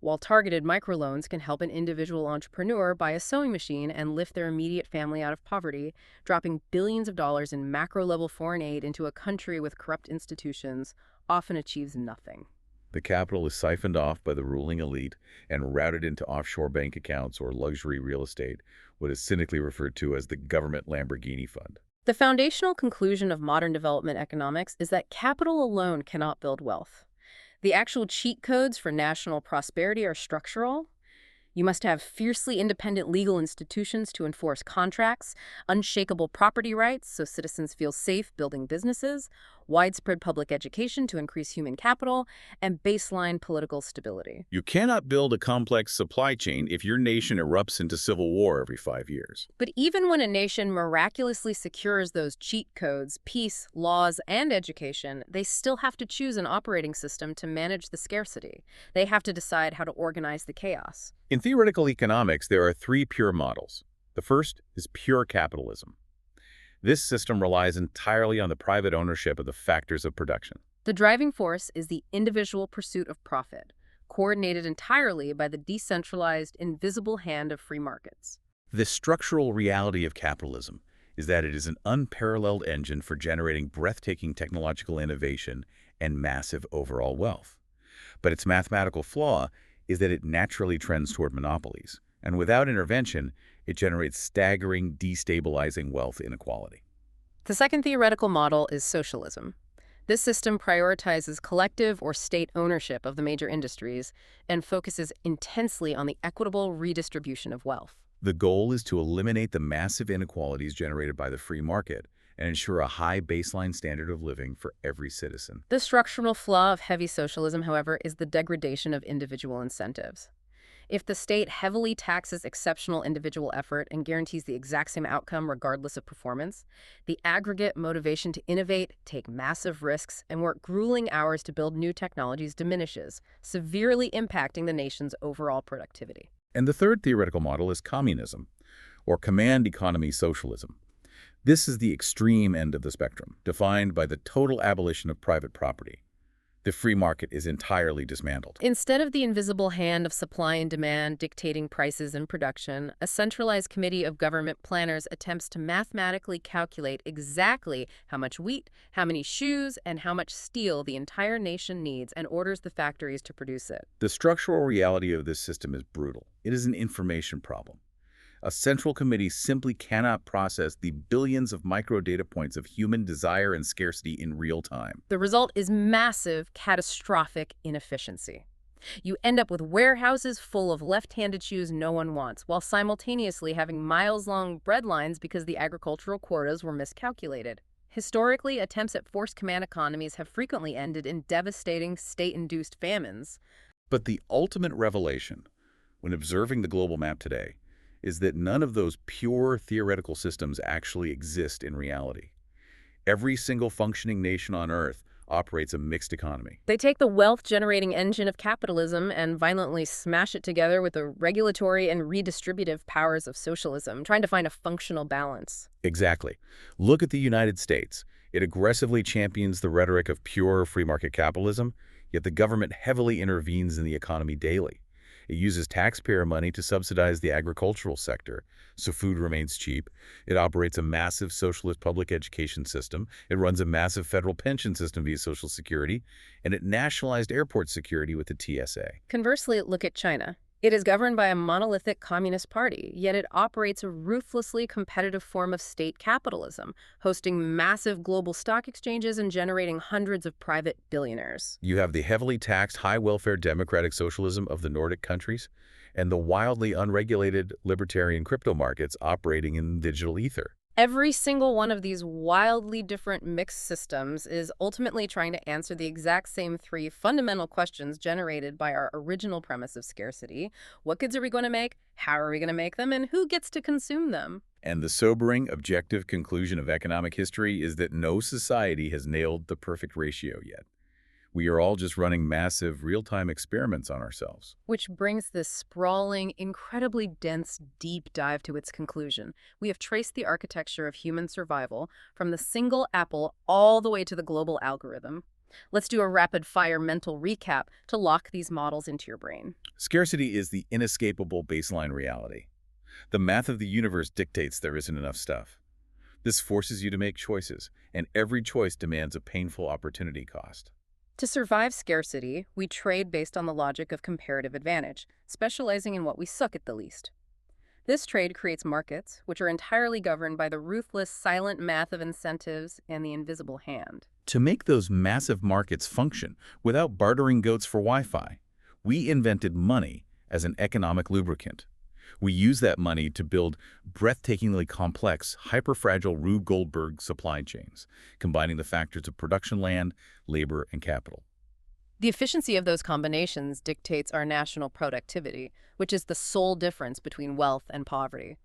[SPEAKER 2] While targeted microloans can help an individual entrepreneur buy a sewing machine and lift their immediate family out of poverty, dropping billions of dollars in macro-level foreign aid into a country with corrupt institutions often achieves nothing.
[SPEAKER 1] The capital is siphoned off by the ruling elite and routed into offshore bank accounts or luxury real estate, what is cynically referred to as the government Lamborghini fund.
[SPEAKER 2] The foundational conclusion of modern development economics is that capital alone cannot build wealth. The actual cheat codes for national prosperity are structural. You must have fiercely independent legal institutions to enforce contracts, unshakable property rights so citizens feel safe building businesses, widespread public education to increase human capital, and baseline political stability.
[SPEAKER 1] You cannot build a complex supply chain if your nation erupts into civil war every 5 years.
[SPEAKER 2] But even when a nation miraculously secures those cheat codes, peace, laws, and education, they still have to choose an operating system to manage the scarcity. They have to decide how to organize the chaos.
[SPEAKER 1] In theoretical economics, there are 3 pure models. The first is pure capitalism. This system relies entirely on the private ownership of the factors of production.
[SPEAKER 2] The driving force is the individual pursuit of profit, coordinated entirely by the decentralized, invisible hand of free markets.
[SPEAKER 1] The structural reality of capitalism is that it is an unparalleled engine for generating breathtaking technological innovation and massive overall wealth. But its mathematical flaw is that it naturally trends toward monopolies, and without intervention, it generates staggering, destabilizing wealth inequality.
[SPEAKER 2] The second theoretical model is socialism. This system prioritizes collective or state ownership of the major industries and focuses intensely on the equitable redistribution of wealth.
[SPEAKER 1] The goal is to eliminate the massive inequalities generated by the free market and ensure a high baseline standard of living for every citizen.
[SPEAKER 2] The structural flaw of heavy socialism, however, is the degradation of individual incentives. If the state heavily taxes exceptional individual effort and guarantees the exact same outcome regardless of performance, the aggregate motivation to innovate, take massive risks, and work grueling hours to build new technologies diminishes, severely impacting the nation's overall productivity.
[SPEAKER 1] And the third theoretical model is communism, or command economy socialism. This is the extreme end of the spectrum, defined by the total abolition of private property. The free market is entirely dismantled.
[SPEAKER 2] Instead of the invisible hand of supply and demand dictating prices and production, a centralized committee of government planners attempts to mathematically calculate exactly how much wheat, how many shoes, and how much steel the entire nation needs and orders the factories to produce it.
[SPEAKER 1] The structural reality of this system is brutal. It is an information problem. A central committee simply cannot process the billions of micro data points of human desire and scarcity in real time.
[SPEAKER 2] The result is massive, catastrophic inefficiency. You end up with warehouses full of left-handed shoes no one wants, while simultaneously having miles-long bread lines because the agricultural quotas were miscalculated. Historically, attempts at forced command economies have frequently ended in devastating state-induced famines.
[SPEAKER 1] But the ultimate revelation, when observing the global map today, is that none of those pure theoretical systems actually exist in reality. Every single functioning nation on Earth operates a mixed economy.
[SPEAKER 2] They take the wealth-generating engine of capitalism and violently smash it together with the regulatory and redistributive powers of socialism, trying to find a functional balance.
[SPEAKER 1] Exactly. Look at the United States. It aggressively champions the rhetoric of pure free market capitalism, yet the government heavily intervenes in the economy daily. It uses taxpayer money to subsidize the agricultural sector, so food remains cheap. It operates a massive socialist public education system. It runs a massive federal pension system via Social Security, and it nationalized airport security with the TSA.
[SPEAKER 2] Conversely, look at China. It is governed by a monolithic communist party, yet it operates a ruthlessly competitive form of state capitalism, hosting massive global stock exchanges and generating hundreds of private billionaires.
[SPEAKER 1] You have the heavily taxed high-welfare democratic socialism of the Nordic countries and the wildly unregulated libertarian crypto markets operating in digital ether.
[SPEAKER 2] Every single one of these wildly different mixed systems is ultimately trying to answer the exact same three fundamental questions generated by our original premise of scarcity. What goods are we going to make? How are we going to make them? And who gets to consume them?
[SPEAKER 1] And the sobering, objective conclusion of economic history is that no society has nailed the perfect ratio yet. We are all just running massive, real-time experiments on ourselves.
[SPEAKER 2] Which brings this sprawling, incredibly dense, deep dive to its conclusion. We have traced the architecture of human survival from the single apple all the way to the global algorithm. Let's do a rapid-fire mental recap to lock these models into your brain.
[SPEAKER 1] Scarcity is the inescapable baseline reality. The math of the universe dictates there isn't enough stuff. This forces you to make choices, and every choice demands a painful opportunity cost.
[SPEAKER 2] To survive scarcity, we trade based on the logic of comparative advantage, specializing in what we suck at the least. This trade creates markets, which are entirely governed by the ruthless, silent math of incentives and the invisible hand.
[SPEAKER 1] To make those massive markets function without bartering goats for Wi-Fi, we invented money as an economic lubricant. We use that money to build breathtakingly complex, hyper-fragile Rube Goldberg supply chains, combining the factors of production land, labor, and capital.
[SPEAKER 2] The efficiency of those combinations dictates our national productivity, which is the sole difference between wealth and poverty.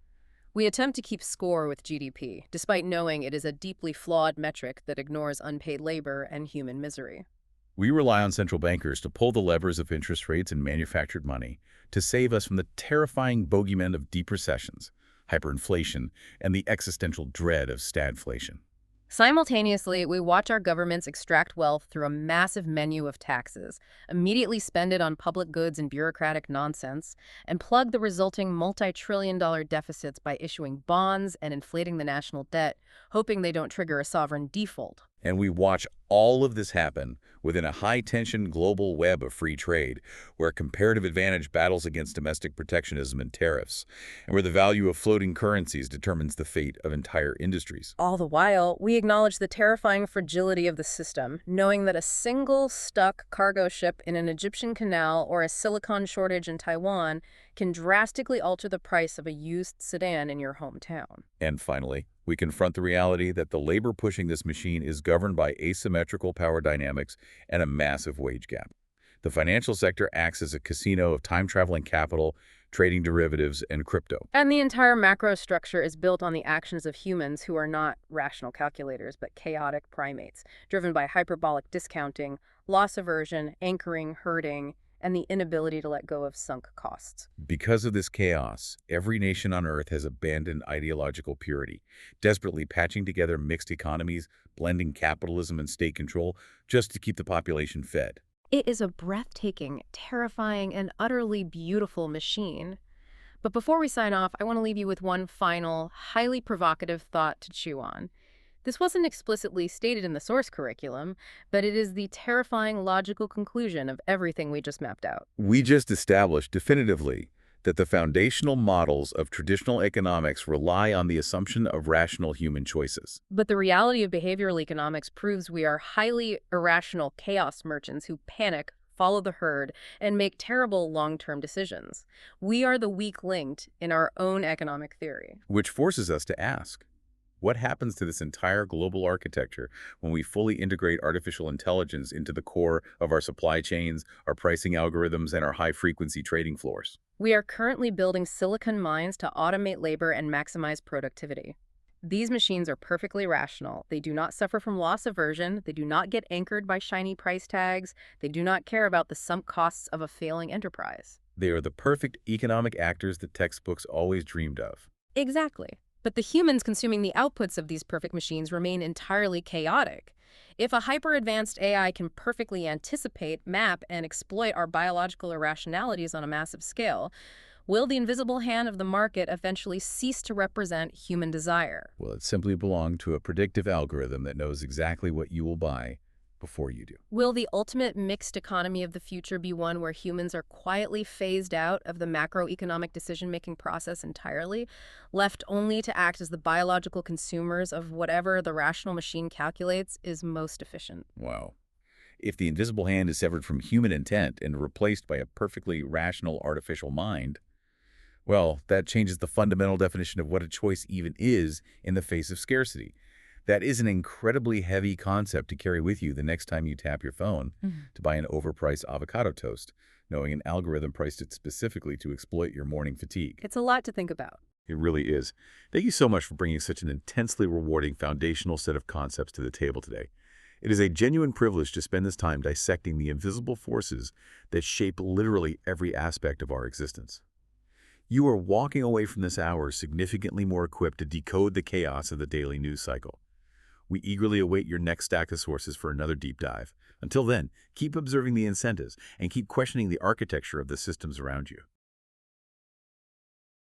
[SPEAKER 2] We attempt to keep score with GDP, despite knowing it is a deeply flawed metric that ignores unpaid labor and human misery.
[SPEAKER 1] We rely on central bankers to pull the levers of interest rates and manufactured money to save us from the terrifying bogeyman of deep recessions, hyperinflation, and the existential dread of stagflation.
[SPEAKER 2] Simultaneously, we watch our governments extract wealth through a massive menu of taxes, immediately spend it on public goods and bureaucratic nonsense, and plug the resulting multi-trillion-dollar deficits by issuing bonds and inflating the national debt, hoping they don't trigger a sovereign default.
[SPEAKER 1] And we watch all of this happen within a high-tension global web of free trade, where comparative advantage battles against domestic protectionism and tariffs, and where the value of floating currencies determines the fate of entire industries.
[SPEAKER 2] All the while, we acknowledge the terrifying fragility of the system, knowing that a single stuck cargo ship in an Egyptian canal or a silicon shortage in Taiwan can drastically alter the price of a used sedan in your hometown.
[SPEAKER 1] And finally, we confront the reality that the labor pushing this machine is governed by asymmetrical power dynamics and a massive wage gap. The financial sector acts as a casino of time-traveling capital, trading derivatives, and crypto.
[SPEAKER 2] And the entire macro structure is built on the actions of humans who are not rational calculators, but chaotic primates, driven by hyperbolic discounting, loss aversion, anchoring, herding, and the inability to let go of sunk costs.
[SPEAKER 1] Because of this chaos, every nation on Earth has abandoned ideological purity, desperately patching together mixed economies, blending capitalism and state control just to keep the population fed.
[SPEAKER 2] It is a breathtaking, terrifying, and utterly beautiful machine. But before we sign off, I want to leave you with one final, highly provocative thought to chew on. This wasn't explicitly stated in the source curriculum, but it is the terrifying logical conclusion of everything we just mapped out.
[SPEAKER 1] We just established definitively that the foundational models of traditional economics rely on the assumption of rational human choices.
[SPEAKER 2] But the reality of behavioral economics proves we are highly irrational chaos merchants who panic, follow the herd, and make terrible long-term decisions. We are the weak link in our own economic theory.
[SPEAKER 1] Which forces us to ask, what happens to this entire global architecture when we fully integrate artificial intelligence into the core of our supply chains, our pricing algorithms, and our high-frequency trading floors?
[SPEAKER 2] We are currently building silicon mines to automate labor and maximize productivity. These machines are perfectly rational. They do not suffer from loss aversion. They do not get anchored by shiny price tags. They do not care about the sunk costs of a failing enterprise.
[SPEAKER 1] They are the perfect economic actors that textbooks always dreamed of.
[SPEAKER 2] Exactly. But the humans consuming the outputs of these perfect machines remain entirely chaotic. If a hyper-advanced AI can perfectly anticipate, map, and exploit our biological irrationalities on a massive scale, will the invisible hand of the market eventually cease to represent human desire?
[SPEAKER 1] Well, it simply belonged to a predictive algorithm that knows exactly what you will buy before you do.
[SPEAKER 2] Will the ultimate mixed economy of the future be one where humans are quietly phased out of the macroeconomic decision-making process entirely, left only to act as the biological consumers of whatever the rational machine calculates is most efficient?
[SPEAKER 1] Wow. If the invisible hand is severed from human intent and replaced by a perfectly rational artificial mind, well, that changes the fundamental definition of what a choice even is in the face of scarcity. That is an incredibly heavy concept to carry with you the next time you tap your phone to buy an overpriced avocado toast, knowing an algorithm priced it specifically to exploit your morning fatigue.
[SPEAKER 2] It's a lot to think about.
[SPEAKER 1] It really is. Thank you so much for bringing such an intensely rewarding foundational set of concepts to the table today. It is a genuine privilege to spend this time dissecting the invisible forces that shape literally every aspect of our existence. You are walking away from this hour significantly more equipped to decode the chaos of the daily news cycle. We eagerly await your next stack of sources for another deep dive. Until then, keep observing the incentives and keep questioning the architecture of the systems around you.